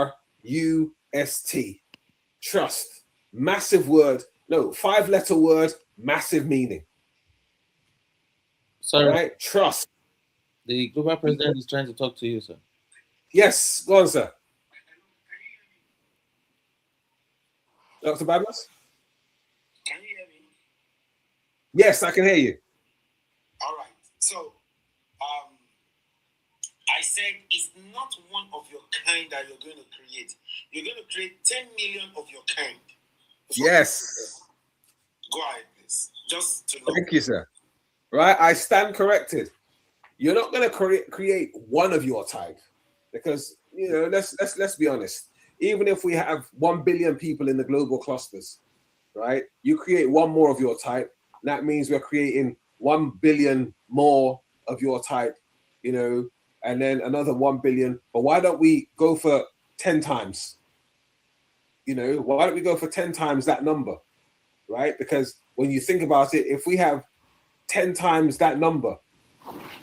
A: Trust. Massive word. No, 5-letter word, massive meaning.
E: Sorry.
A: Right? Trust.
E: The global president is trying to talk to you, sir.
A: Yes, go on, sir. Dr. Babas?
F: Can you hear me?
A: Yes, I can hear you.
F: All right. So, I said it's not one of your kind that you're going to create. You're going to create 10 million of your kind.
A: Yes.
F: Go ahead, please. Just to know.
A: Thank you, sir. Right, I stand corrected. You're not going to create one of your type because, you know, let's be honest. Even if we have 1 billion people in the global clusters, right? You create one more of your type. That means we're creating 1 billion more of your type, you know, and then another 1 billion. But why don't we go for 10 times? You know, why don't we go for 10 times that number, right? Because when you think about it, if we have 10 times that number,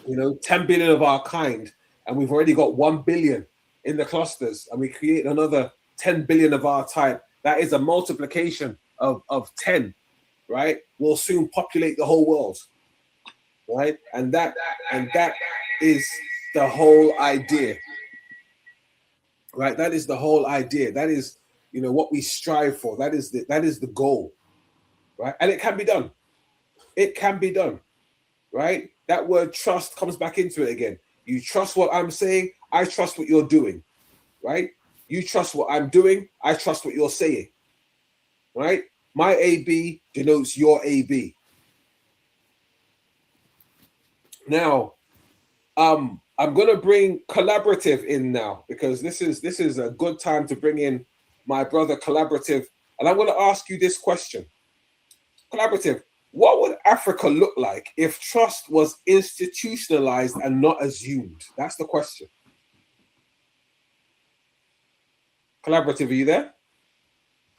A: you know, 10 billion of our kind, and we've already got 1 billion in the clusters, and we create another 10 billion of our type, that is a multiplication of 10, right? We'll soon populate the whole world, right? And that is the whole idea, right? That is the whole idea. That is, you know, what we strive for. That is the goal, right? And it can be done. It can be done, right? That word trust comes back into it again. You trust what I'm saying. I trust what you're doing, right? You trust what I'm doing. I trust what you're saying, right? My AB denotes your AB. Now, I'm going to bring collaborative in now because this is a good time to bring in my brother collaborative, and I'm going to ask you this question. Collaborative, what would Africa look like if trust was institutionalized and not assumed? That's the question. Collaborative, are you there?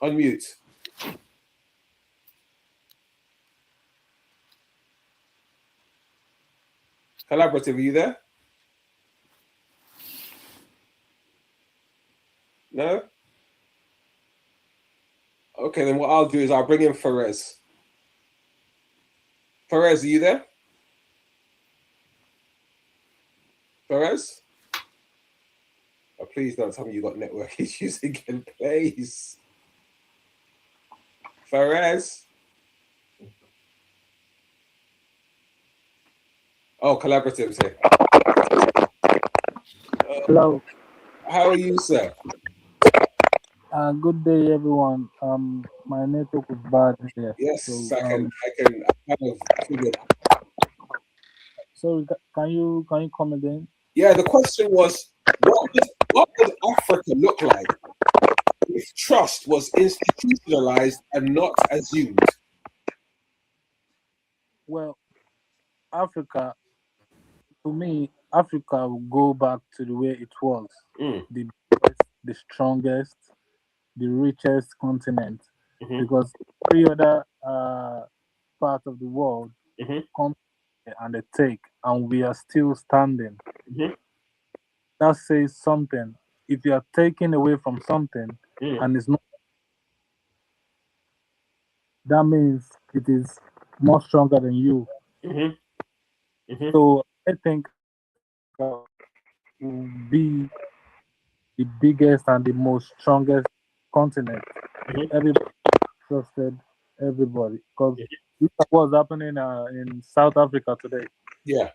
A: Unmute. Collaborative, are you there? No? Okay, then what I'll do is I'll bring in Perez. Perez, are you there? Perez? Oh, please don't tell me you got network issues again, please. Perez? Oh, collaboratives here.
G: Hello.
A: How are you, sir?
G: Good day, everyone. My network is bad here.
A: Yes,
G: so,
A: I can kind of figure.
G: So can you come again?
A: Yeah, the question was, what would Africa look like if trust was institutionalized and not assumed?
G: Well, Africa, to me, Africa will go back to the way it was.
A: Mm.
G: The best, the strongest, the richest continent
A: Mhm.
G: because every other part of the world
A: Mhm.
G: come and they take, and we are still standing.
A: Mhm.
G: That says something. If you are taking away from something
A: Mm.
G: and it's not, that means it is more stronger than you.
A: Mhm. Mhm.
G: So I think Africa will be the biggest and the most strongest continent.
A: Mhm.
G: Everybody trusted everybody because look at what's happening in South Africa today.
A: Yeah.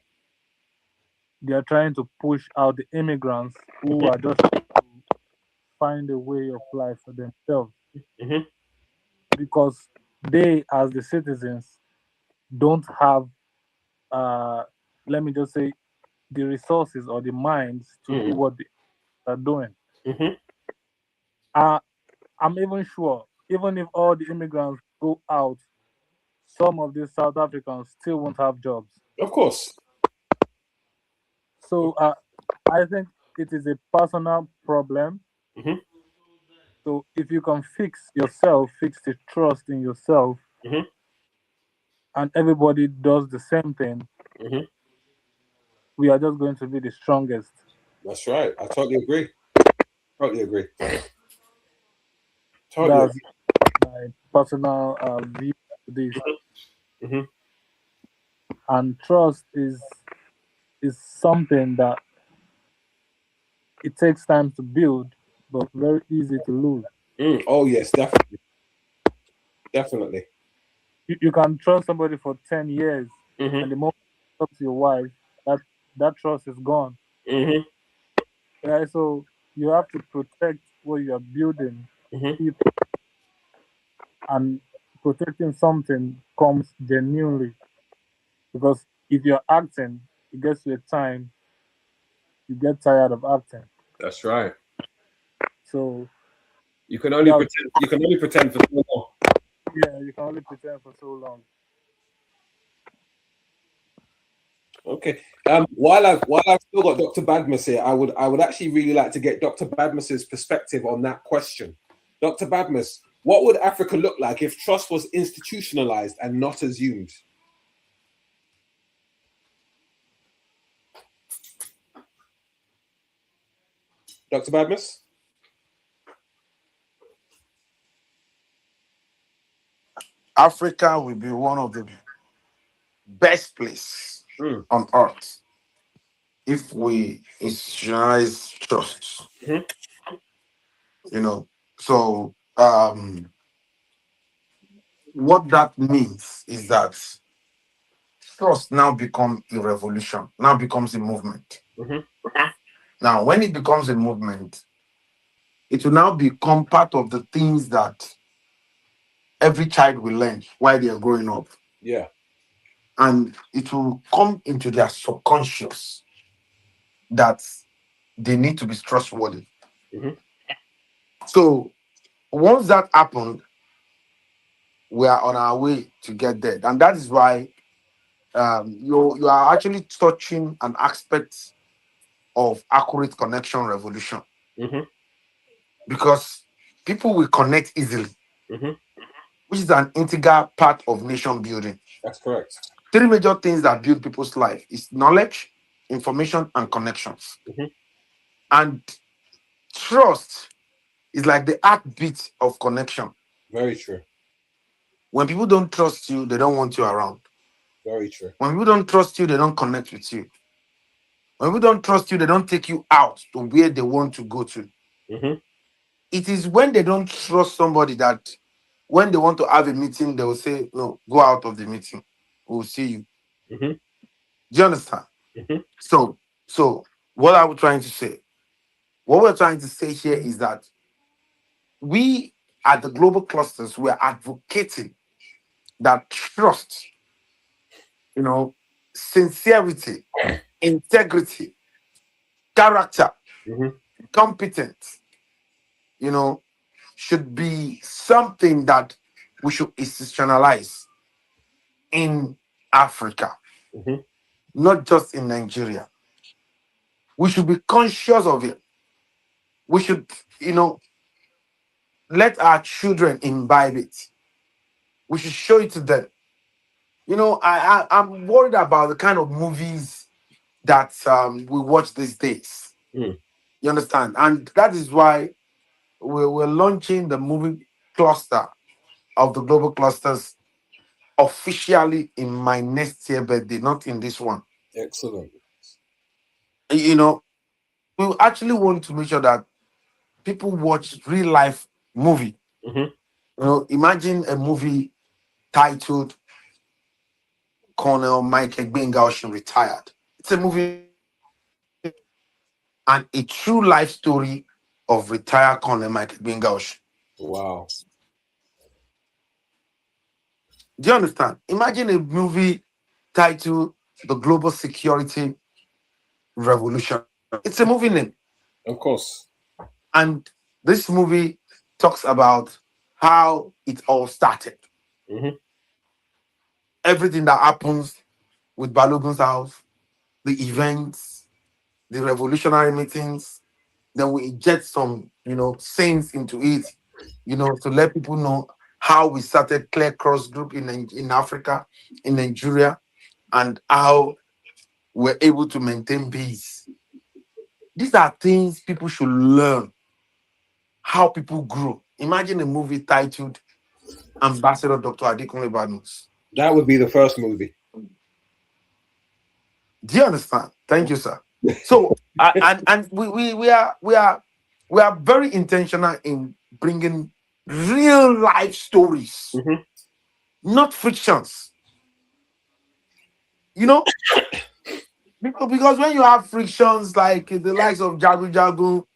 G: They are trying to push out the immigrants who
A: Mhm.
G: are just trying to find a way of life for themselves
A: Mhm.
G: because they, as the citizens, don't have, uh, let me just say, the resources or the minds to do
A: Mm.
G: what they are doing.
A: Mhm.
G: Uh, I'm even sure, even if all the immigrants go out, some of these South Africans still won't have jobs.
A: Of course.
G: So I think it is a personal problem.
A: Mhm.
G: So if you can fix yourself, fix the trust in yourself,
A: Mhm.
G: and everybody does the same thing,
A: Mhm.
G: we are just going to be the strongest.
A: That's right. I totally agree. Totally agree. Totally
G: That's
A: agree.
G: my personal view to this.
A: Mhm.
G: And trust is something that it takes time to build, but very easy to lose.
A: Mm. Oh yes, definitely. Definitely.
G: You can trust somebody for 10 years,
A: Mhm.
G: and the moment you talk to your wife, that trust is gone.
A: Mhm.
G: Right? So you have to protect what you are building,
A: Mhm.
G: if, and protecting something comes genuinely. Because if you're acting, it gets to a time you get tired of acting.
A: That's right.
G: So
A: You can only
G: that
A: pretend. You can only pretend for so long.
G: yeah, you can only pretend for so long.
A: Okay. While I've still got Dr. Badmus here, I would actually really like to get Dr. Badmus's perspective on that question. Dr. Badmus, what would Africa look like if trust was institutionalized and not assumed? Dr. Badmus?
D: Africa will be one of the best place
A: Mm.
D: on earth if we institutionalize trust.
A: Mhm.
D: You know, so what that means is that trust now become a revolution, now becomes a movement.
A: Mhm.
D: Now, when it becomes a movement, it will now become part of the things that every child will learn while they are growing up.
A: Yeah.
D: And it will come into their subconscious that they need to be trustworthy.
A: Mhm.
D: So once that happened, we are on our way to get there. And that is why you are actually touching an aspect of accurate connection revolution
A: Mhm.
D: because people will connect easily,
A: Mhm.
D: which is an integral part of nation building.
A: That's correct.
D: Three major things that build people's life is knowledge, information, and connections.
A: Mhm.
D: And trust is like the heartbeat of connection.
A: Very true.
D: When people don't trust you, they don't want you around.
A: Very true.
D: When people don't trust you, they don't connect with you. When people don't trust you, they don't take you out to where they want to go to.
A: Mhm.
D: It is when they don't trust somebody that when they want to have a meeting, they will say, no, go out of the meeting. We'll see you.
A: Mhm.
D: Do you understand?
A: Mhm.
D: So what are we trying to say? What we're trying to say here is that we at the global clusters, we're advocating that trust, sincerity, integrity, character,
A: Mhm.
D: competence, you know, should be something that we should institutionalize in Africa,
A: Mhm.
D: not just in Nigeria. We should be conscious of it. We should, let our children imbibe it. We should show it to them. You know, I'm worried about the kind of movies that we watch these days.
A: Mm.
D: You understand? And that is why we're launching the movie cluster of the global clusters officially in my next year birthday, not in this one.
A: Excellent.
D: You know, we actually want to make sure that people watch real life movie.
A: Mhm.
D: You know, imagine a movie titled Colonel Mike Egbengaushin Retired. It's a movie and a true life story of retired Colonel Mike Egbengaushin.
A: Wow.
D: Do you understand? Imagine a movie titled The Global Security Revolution. It's a movie name.
A: Of course.
D: And this movie talks about how it all started.
A: Mhm.
D: Everything that happens with Balogun's house, the events, the revolutionary meetings. Then we inject some, sayings into it, to let people know how we started Clear Cross Group in Africa, in Nigeria, and how we're able to maintain peace. These are things people should learn. How people grew. Imagine a movie titled Ambassador Dr. Adekunle Badmus.
A: That would be the first movie.
D: Do you understand? Thank you, sir. So, and we are very intentional in bringing real life stories,
A: Mhm.
D: not fictions. You know, because when you have frictions like the likes of Jagu Jagu,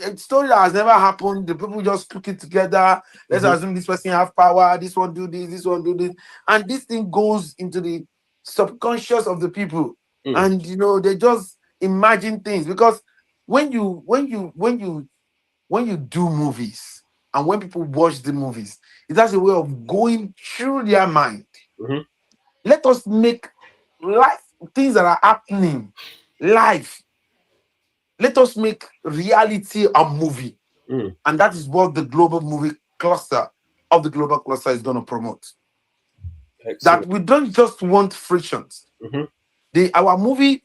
D: a story that has never happened, the people just put it together. Let's
A: Mhm.
D: assume this person have power, this one do this one do this, and this thing goes into the subconscious of the people,
A: Mm.
D: and they just imagine things. Because when you do movies and when people watch the movies, it has a way of going through their mind.
A: Mhm.
D: Let us make life things that are happening live. Let us make reality a movie.
A: Mm.
D: And that is what the global movie cluster of the global cluster is going to promote. That
A: Excellent.
D: we don't just want frictions.
A: Mhm.
D: Our movie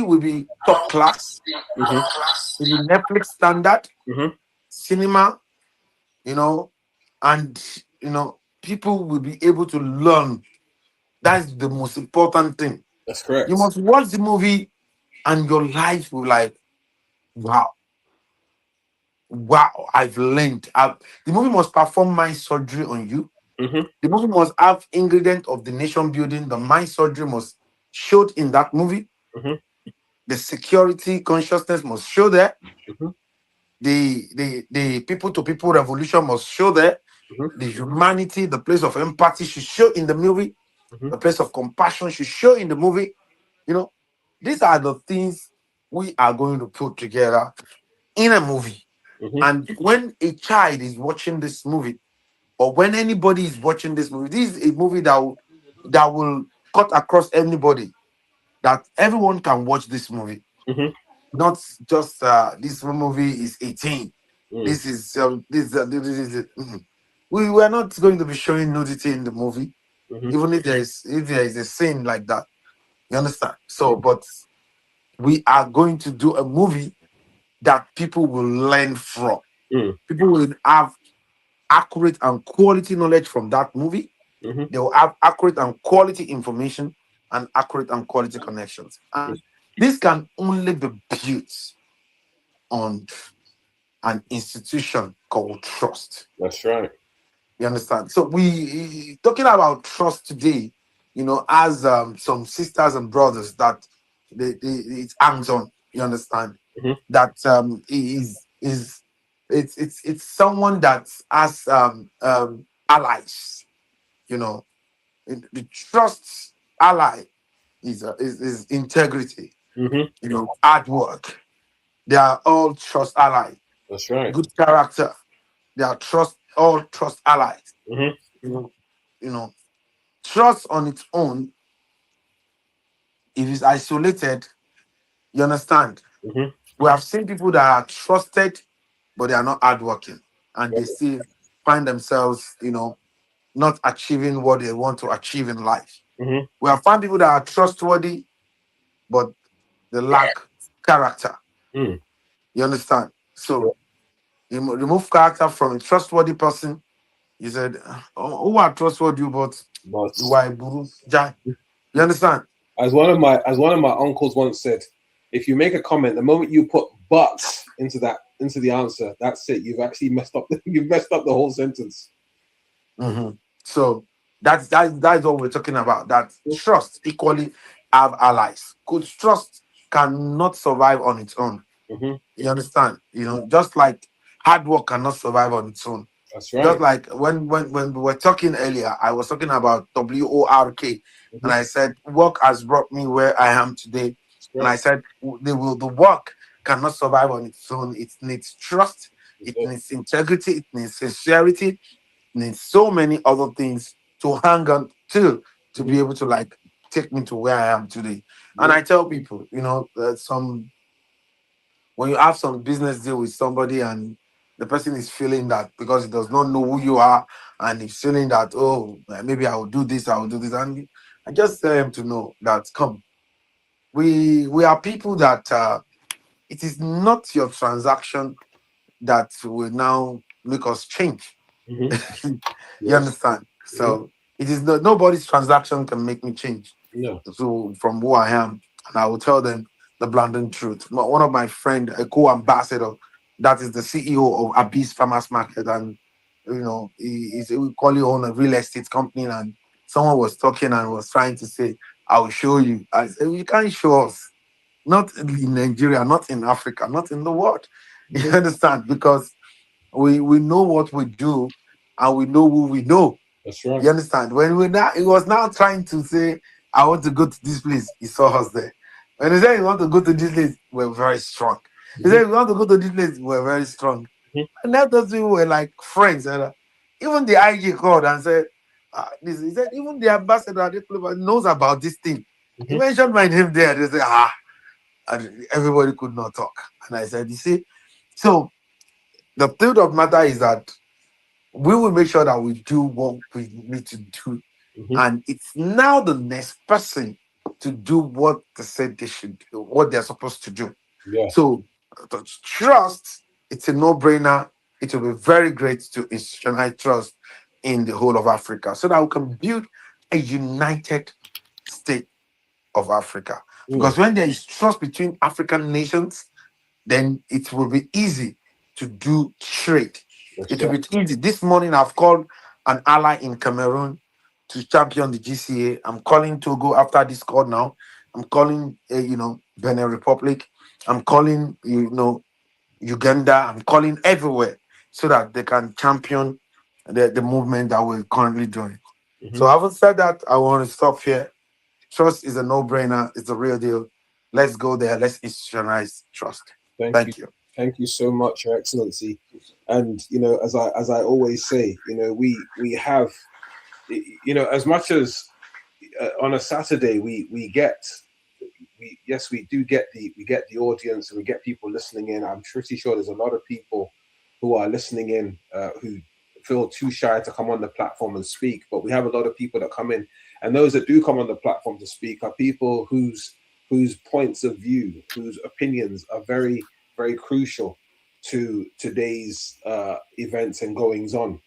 D: will be top class,
A: Mhm.
D: will be Netflix standard,
A: Mhm.
D: cinema, and people will be able to learn. That's the most important thing.
A: That's correct.
D: You must watch the movie and your life will like, wow, I've learned. The movie must perform mind surgery on you.
A: Mhm.
D: The movie must have ingredient of the nation building. The mind surgery must show in that movie.
A: Mhm.
D: The security consciousness must show there.
A: Mhm.
D: The people to people revolution must show there.
A: Mhm.
D: The humanity, the place of empathy should show in the movie.
A: Mhm.
D: The place of compassion should show in the movie. These are the things we are going to put together in a movie.
A: Mhm.
D: And when a child is watching this movie, or when anybody is watching this movie, this is a movie that will cut across anybody. That everyone can watch this movie.
A: Mhm.
D: Not just this movie is 18.
A: Mm.
D: This is we are not going to be showing nudity in the movie,
A: Mhm.
D: even if there is a scene like that. You understand? So, but we are going to do a movie that people will learn from.
A: Mm.
D: People will have accurate and quality knowledge from that movie.
A: Mhm.
D: They will have accurate and quality information and accurate and quality connections. And this can only be built on an institution called trust.
A: That's right.
D: You understand? So we talking about trust today, as some sisters and brothers that it hangs on. You understand?
A: Mhm.
D: That it's someone that has allies. The trust ally is integrity.
A: Mhm.
D: Hard work. They are all trust allies.
A: That's right.
D: Good character. They are all trust allies.
A: Mhm.
D: Trust on its own, if it's isolated, you understand.
A: Mhm.
D: We have seen people that are trusted but they are not hardworking, and they still find themselves, not achieving what they want to achieve in life.
A: Mhm.
D: We have found people that are trustworthy, but they lack character.
A: Mm.
D: You understand? So you remove character from a trustworthy person. You said, "Oh, who are trustworthy, but
A: But
D: you are a buru jai." You understand?
A: as one of my uncles once said, if you make a comment, the moment you put "but" into the answer, that's it. You've actually messed up. You've messed up the whole sentence.
D: Mhm. So that's what we're talking about. That trust equally have allies. Good trust cannot survive on its own.
A: Mhm.
D: You understand? Just like hard work cannot survive on its own.
A: That's
D: Just
A: right.
D: like when we were talking earlier, I was talking about WORK, and I said work has brought me where I am today. And I said the work cannot survive on its own. It needs trust, it needs integrity, it needs sincerity, it needs so many other things to hang on to be able to like take me to where I am today. And I tell people, when you have some business deal with somebody and the person is feeling that because he does not know who you are and he's feeling that, oh, maybe I will do this, and I just tell him to know that we are people that it is not your transaction that will now make us change.
A: Mhm.
D: You understand? So it is nobody's transaction can make me change.
A: No.
D: So from who I am, and I will tell them the blunt truth. One of my friend, a co-ambassador, that is the CEO of Abyss Farmers Market, and we call it on a real estate company. And someone was talking and was trying to say, "I will show you." I said, "You can't show us. Not in Nigeria, not in Africa, not in the world." You understand? Because we know what we do, and we know who we know.
A: That's right.
D: You understand? When he was now trying to say, "I want to go to this place," he saw us there. When he said he want to go to this place, we're very strong. He said, "We want to go to this place," we're very strong. And that those people were like friends. And even the IG called and said, he said, even the ambassador at the club knows about this thing. He mentioned my name there. They said, and everybody could not talk. And I said, you see, so the truth of matter is that we will make sure that we do what we need to do. And it's now the next person to do what they said they should do, what they're supposed to do.
A: Yeah.
D: So the trust, it's a no-brainer. It will be very great to institutionalize trust in the whole of Africa so that we can build a united state of Africa. Because when there is trust between African nations, then it will be easy to do trade. It will be easy. This morning, I've called an ally in Cameroon to champion the GCA. I'm calling Togo after this call now. I'm calling, Benin Republic. I'm calling, Uganda. I'm calling everywhere so that they can champion the movement that we're currently doing. So having said that, I want to stop here. Trust is a no-brainer. It's a real deal. Let's go there. Let's institutionalize trust. Thank you.
A: Thank you so much, Your Excellency. And as I always say, we have, as much as on a Saturday we get we do get the audience and we get people listening in. I'm pretty sure there's a lot of people who are listening in who feel too shy to come on the platform and speak, but we have a lot of people that come in, and those that do come on the platform to speak are people whose points of view, whose opinions are very, very crucial to today's events and goings on.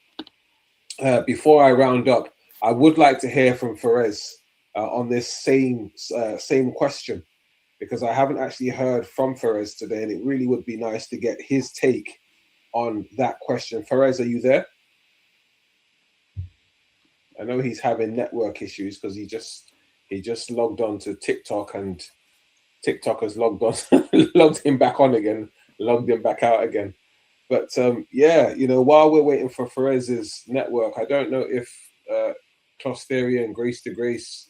A: Before I round up, I would like to hear from Ferez on this same question, because I haven't actually heard from Ferez today, and it really would be nice to get his take on that question. Ferez, are you there? I know he's having network issues because he just logged on to TikTok, and TikTok has logged him back on again, logged him back out again. But while we're waiting for Ferez's network, I don't know if Closteria and Grace to Grace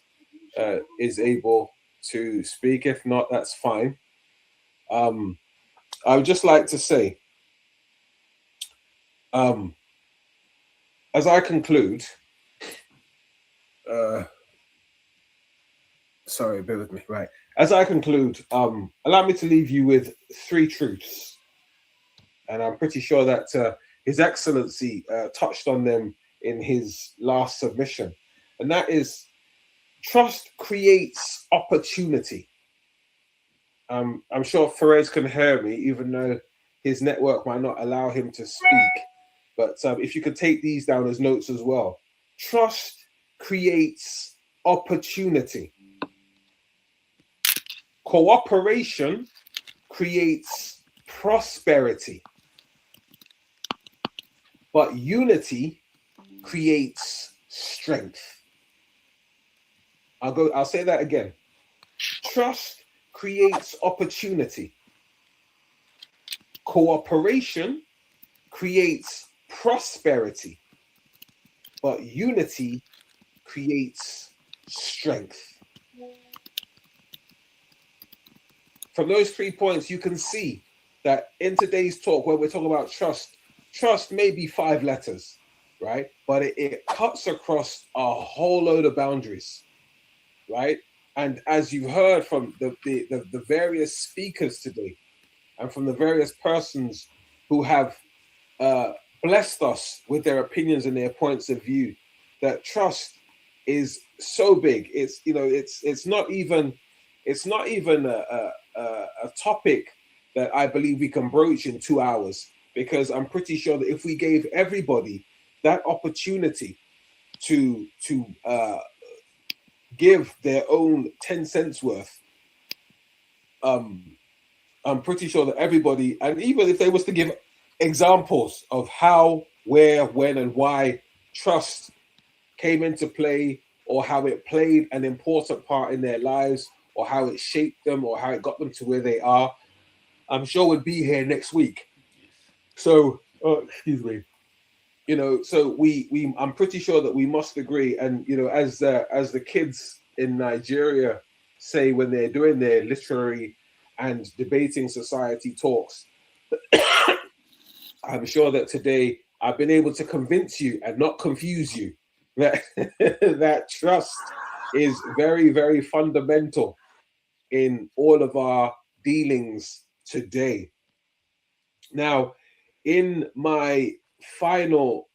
A: is able to speak. If not, that's fine. I would just like to say, as I conclude, sorry, bear with me. Right. As I conclude, allow me to leave you with three truths. And I'm pretty sure that His Excellency touched on them in his last submission. And that is, trust creates opportunity. I'm sure Ferez can hear me, even though his network might not allow him to speak. But if you could take these down as notes as well. Trust creates opportunity. Cooperation creates prosperity. But unity creates strength. I'll say that again. Trust creates opportunity. Cooperation creates prosperity. But unity creates strength. From those 3 points, you can see that in today's talk, where we're talking about trust may be 5 letters, right? But it cuts across a whole load of boundaries, right? And as you've heard from the various speakers today, and from the various persons who have blessed us with their opinions and their points of view, that trust is so big. It's not even a topic that I believe we can broach in 2 hours, because I'm pretty sure that if we gave everybody that opportunity to give their own 10 cents worth, I'm pretty sure that everybody, and even if they was to give examples of how, where, when, and why trust came into play, or how it played an important part in their lives, or how it shaped them, or how it got them to where they are, I'm sure we'd be here next week. So, excuse me. So I'm pretty sure that we must agree. And as the kids in Nigeria say when they're doing their literary and debating society talks, I'm sure that today I've been able to convince you and not confuse you that that trust is very, very fundamental in all of our dealings today. Now, in my final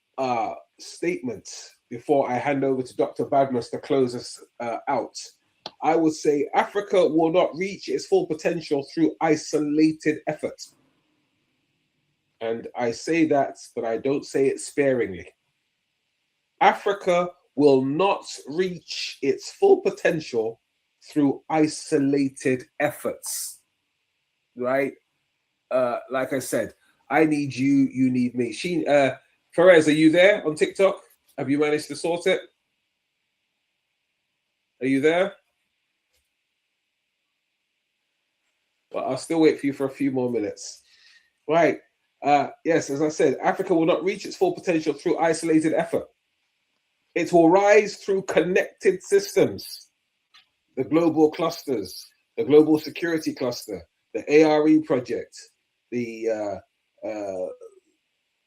A: statement before I hand over to Dr. Badmus to close us out, I would say Africa will not reach its full potential through isolated effort. And I say that, but I don't say it sparingly. Africa will not reach its full potential through isolated efforts, right? Like I said, I need you, you need me. Ferez, are you there on TikTok? Have you managed to sort it? Are you there? Well, I'll still wait for you for a few more minutes. Right. Yes, as I said, Africa will not reach its full potential through isolated effort. It will rise through connected systems, the global clusters, the global security cluster, the ARE project, the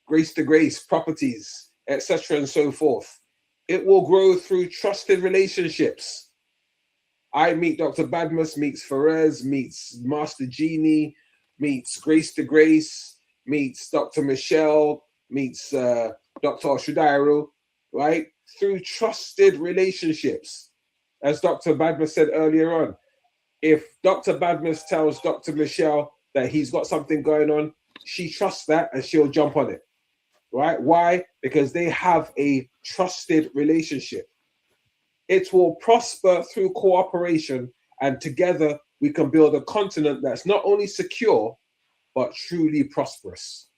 A: grace to grace properties, etc. and so forth. It will grow through trusted relationships. I meet Dr. Badmus, meets Ferez, meets Master Genie, meets Grace to Grace, meets Dr. Michelle, meets Dr. Oshudairu, right? Through trusted relationships. As Dr. Badmus said earlier on, if Dr. Badmus tells Dr. Michelle that he's got something going on, she trusts that and she'll jump on it, right? Why? Because they have a trusted relationship. It will prosper through cooperation, and together we can build a continent that's not only secure, but truly prosperous.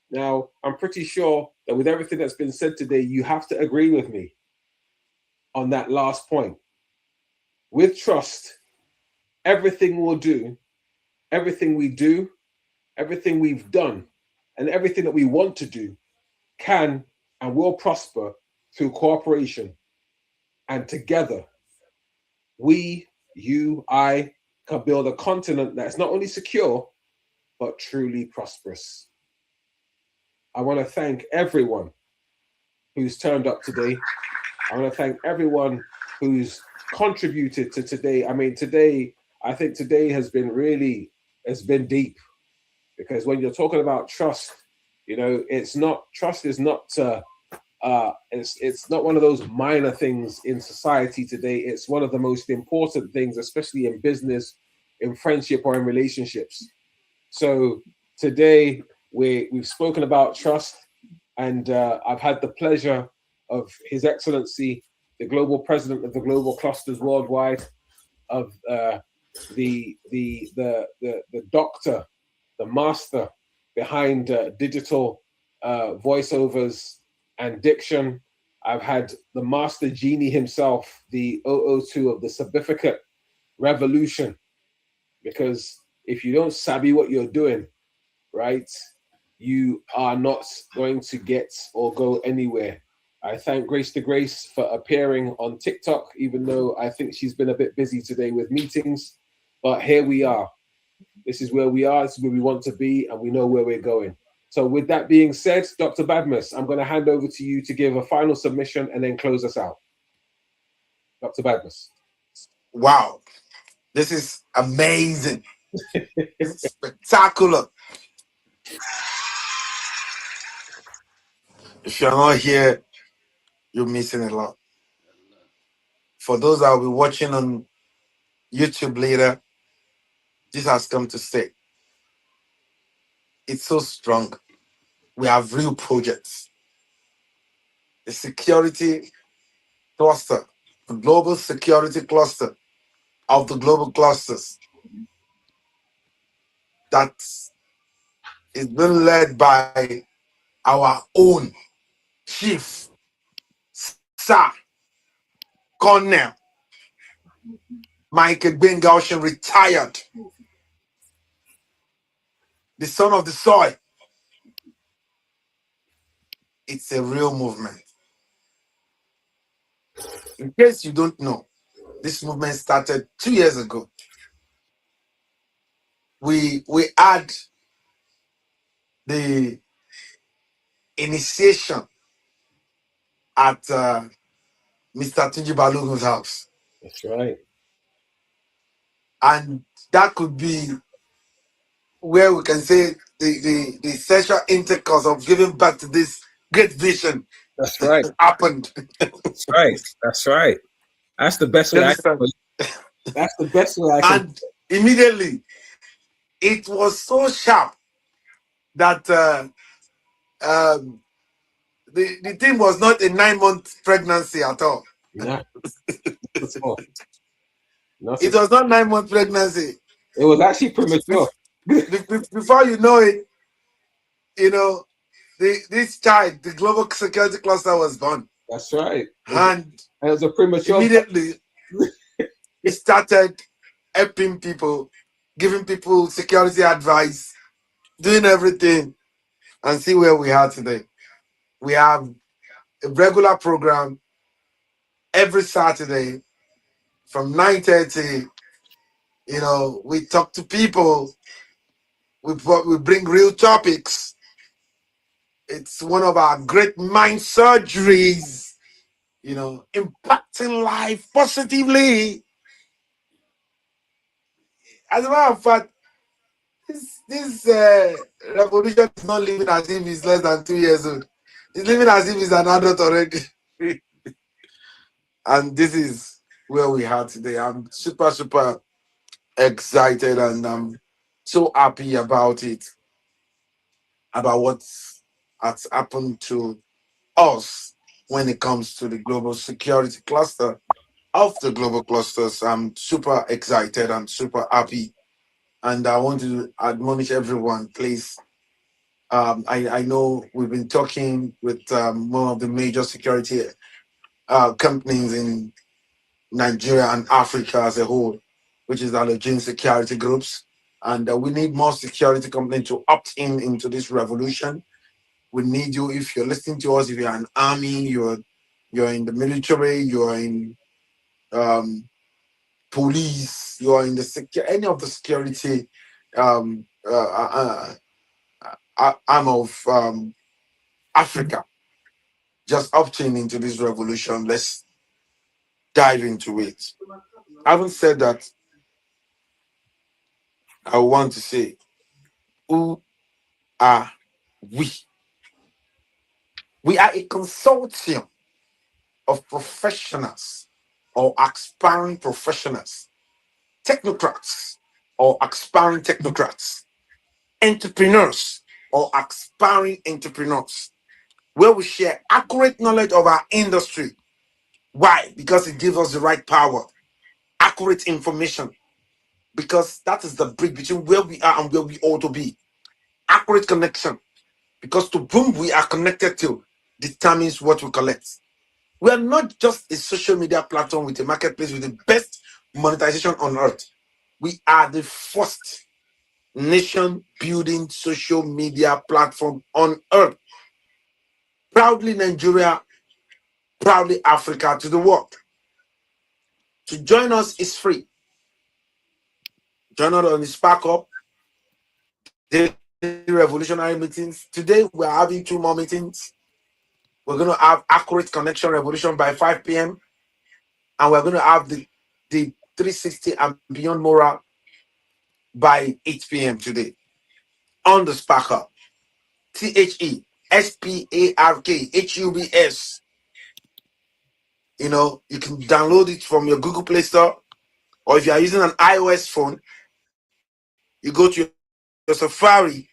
A: Now, I'm pretty sure that with everything that's been said today, you have to agree with me on that last point. With trust, everything we'll do, everything we do, everything we've done, and everything that we want to do can and will prosper through cooperation. And together, we, you, I, can build a continent that's not only secure, but truly prosperous. I want to thank everyone who's turned up today. I want to thank everyone who's contributed to today. I mean, I think today has been deep, because when you're talking about trust, you know, it's not trust is not it's not one of those minor things in society today. It's one of the most important things, especially in business, in friendship, or in relationships. So today we've spoken about trust, and I've had the pleasure of His Excellency, the Global President of the Global Clusters Worldwide, of the doctor, the master behind digital voiceovers and diction. I've had the master genie himself, the 002 of the certificate revolution, because if you don't sabi what you're doing, right, you are not going to get or go anywhere. I thank Grace to Grace for appearing on TikTok, even though I think she's been a bit busy today with meetings. But here we are. This is where we are. This is where we want to be, and we know where we're going. So with that being said, Dr. Badmus, I'm going to hand over to you to give a final submission and then close us out. Dr. Badmus.
D: Wow. This is amazing. It's spectacular. If you're not here, you're missing a lot. For those that will be watching on YouTube later, this has come to stay. It's so strong. We have real projects. The security cluster, the global security cluster of the global clusters, that is being led by our own chief, Sir Colonel Michael Gbenga, retired, the son of the soil. It's a real movement. In case you don't know, this movement started 2 years ago. We had the initiation at Mr. Tunji Balogun's house.
A: That's right.
D: And that could be where we can say the sexual intercourse of giving back to this great vision.
A: That's right.
D: Happened.
A: That's right. That's right. That's the best way. That's the best way I can.
D: And immediately, it was so sharp that the thing was not a 9-month pregnancy at all.
A: Nah.
D: It was not 9-month pregnancy.
A: It was actually premature.
D: Before you know it, you know, this child, the global security cluster, was born.
A: That's right.
D: And
A: it was a premature.
D: Immediately, it started helping people, giving people security advice, doing everything, and see where we are today. We have a regular program every Saturday from 9:30. You know, we talk to people. We bring real topics. It's one of our great mind surgeries, you know, impacting life positively. As a matter of fact, this revolution is not living as if it's less than 2 years old. It's living as if it's an adult already. And this is where we are today. I'm super, super excited, and I'm so happy about it, about what has happened to us when it comes to the global security cluster of the global clusters. I'm super excited. I'm super happy. And I want to admonish everyone, please. I know we've been talking with one of the major security companies in Nigeria and Africa as a whole, which is Alogene Security Groups. And we need more security companies to opt into this revolution. We need you. If you're listening to us, if you're an army, you're in the military, you're in police, you're in the any of the security arm of Africa, just opting into this revolution. Let's dive into it. Having said that, I want to say, who are we? We are a consortium of professionals or aspiring professionals, technocrats or aspiring technocrats, entrepreneurs or aspiring entrepreneurs, where we share accurate knowledge of our industry. Why? Because it gives us the right power, accurate information, because that is the bridge between where we are and where we ought to be. Accurate connection, because to whom we are connected to determines what we collect. We are not just a social media platform with a marketplace with the best monetization on earth. We are the first nation building social media platform on earth. Proudly Nigeria, proudly Africa to the world. To join us is free. Join us on the Spark Up Daily Revolutionary meetings. Today we are having 2 more meetings. We're going to have Accurate Connection Revolution by 5 p.m. and we're going to have the 360 and Beyond Moral by 8 p.m. today on the Spark Up. TheSparkHubs. You know, you can download it from your Google Play Store, or if you are using an iOS phone, you go to your Safari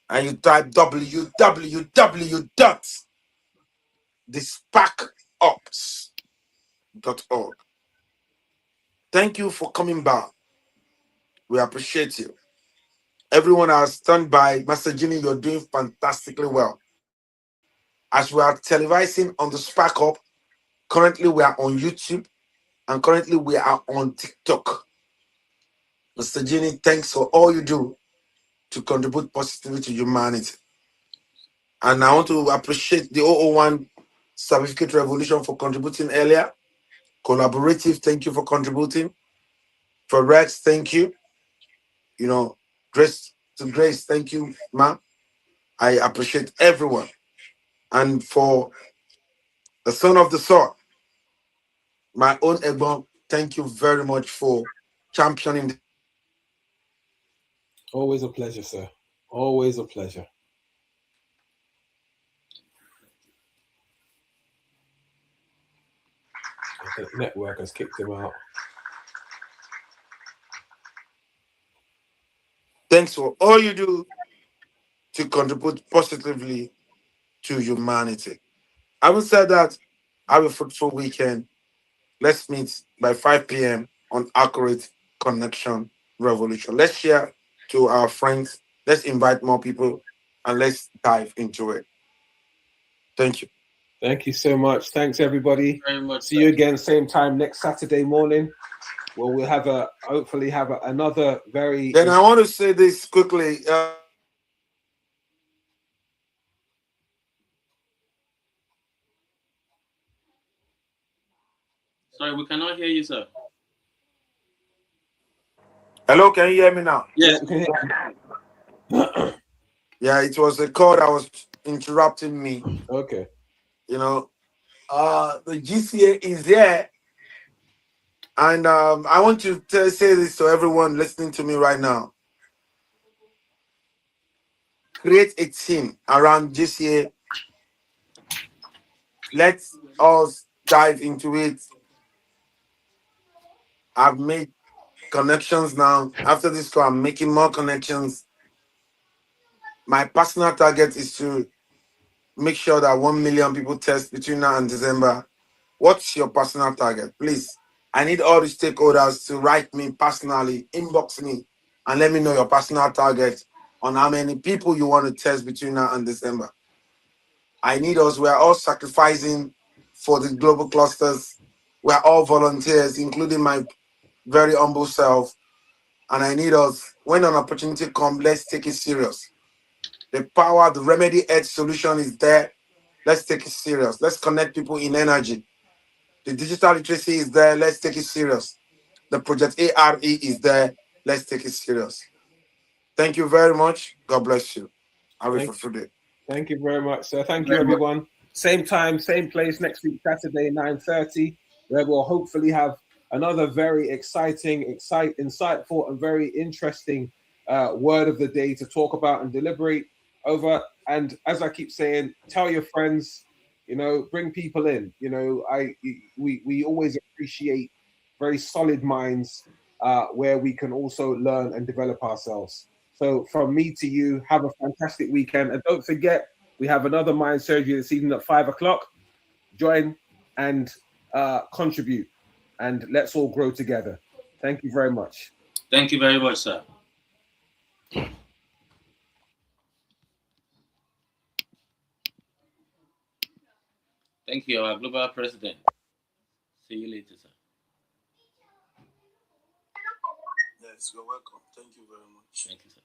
D: and you type www.thesparkups.org. Thank you for coming back. We appreciate you. Everyone has stand by. Master Ginny, you're doing fantastically well. As we are televising on the Spark Up, currently we are on YouTube and currently we are on TikTok. Mr. Ginny, thanks for all you do to contribute positively to humanity. And I want to appreciate the 001 Certificate Revolution for contributing earlier. Collaborative, thank you for contributing. For Rex, thank you. You know, Grace, thank you, ma'am. I appreciate everyone. And for the son of the sword, my own Egbon, thank you very much for championing.
A: Always a pleasure, sir. Always a pleasure. The network has kicked him out.
D: Thanks for all you do to contribute positively to humanity. Having said that, have a fruitful weekend. Let's meet by 5 p.m. on Accurate Connection Revolution. Let's share to our friends. Let's invite more people and let's dive into it. Thank you.
A: Thank you so much. Thanks, everybody.
E: Very much.
A: See you again, same time next Saturday morning. Well, we'll have hopefully have another very.
D: Then I want to say this quickly.
E: Sorry, we cannot hear you, sir.
D: Hello, can you hear me now?
E: Yes.
D: Yeah, it was the call that was interrupting me.
A: Okay.
D: You know, the GCA is there. And I want to say this to everyone listening to me right now. Create a team around GCA. Let's us dive into it. I've made connections now. After this call, I'm making more connections. My personal target is to make sure that 1 million people test between now and December. What's your personal target? Please, I need all the stakeholders to write me personally, inbox me, and let me know your personal target on how many people you want to test between now and December. I need us. We're all sacrificing for the global clusters. We're all volunteers, including my very humble self. And I need us. When an opportunity comes, let's take it serious. The power, the Remedy Edge solution is there. Let's take it serious. Let's connect people in energy. The digital literacy is there. Let's take it serious. The Project ARE is there. Let's take it serious. Thank you very much. God bless you. I will for today.
A: Thank you very much, sir. Thank you, everyone. Same time, same place next week, Saturday, 9:30, where we'll hopefully have another very exciting, insightful, and very interesting word of the day to talk about and deliberate. over. And as I keep saying, tell your friends, you know, bring people in. You know, we always appreciate very solid minds where we can also learn and develop ourselves. So from me to you, have a fantastic weekend. And don't forget, we have another mind surgery this evening at 5 o'clock. Join and contribute, and let's all grow together. Thank you very much.
E: Thank you very much, sir. Thank you, our global president. See you later, sir.
F: Yes, you're welcome. Thank you very much.
E: Thank you, sir.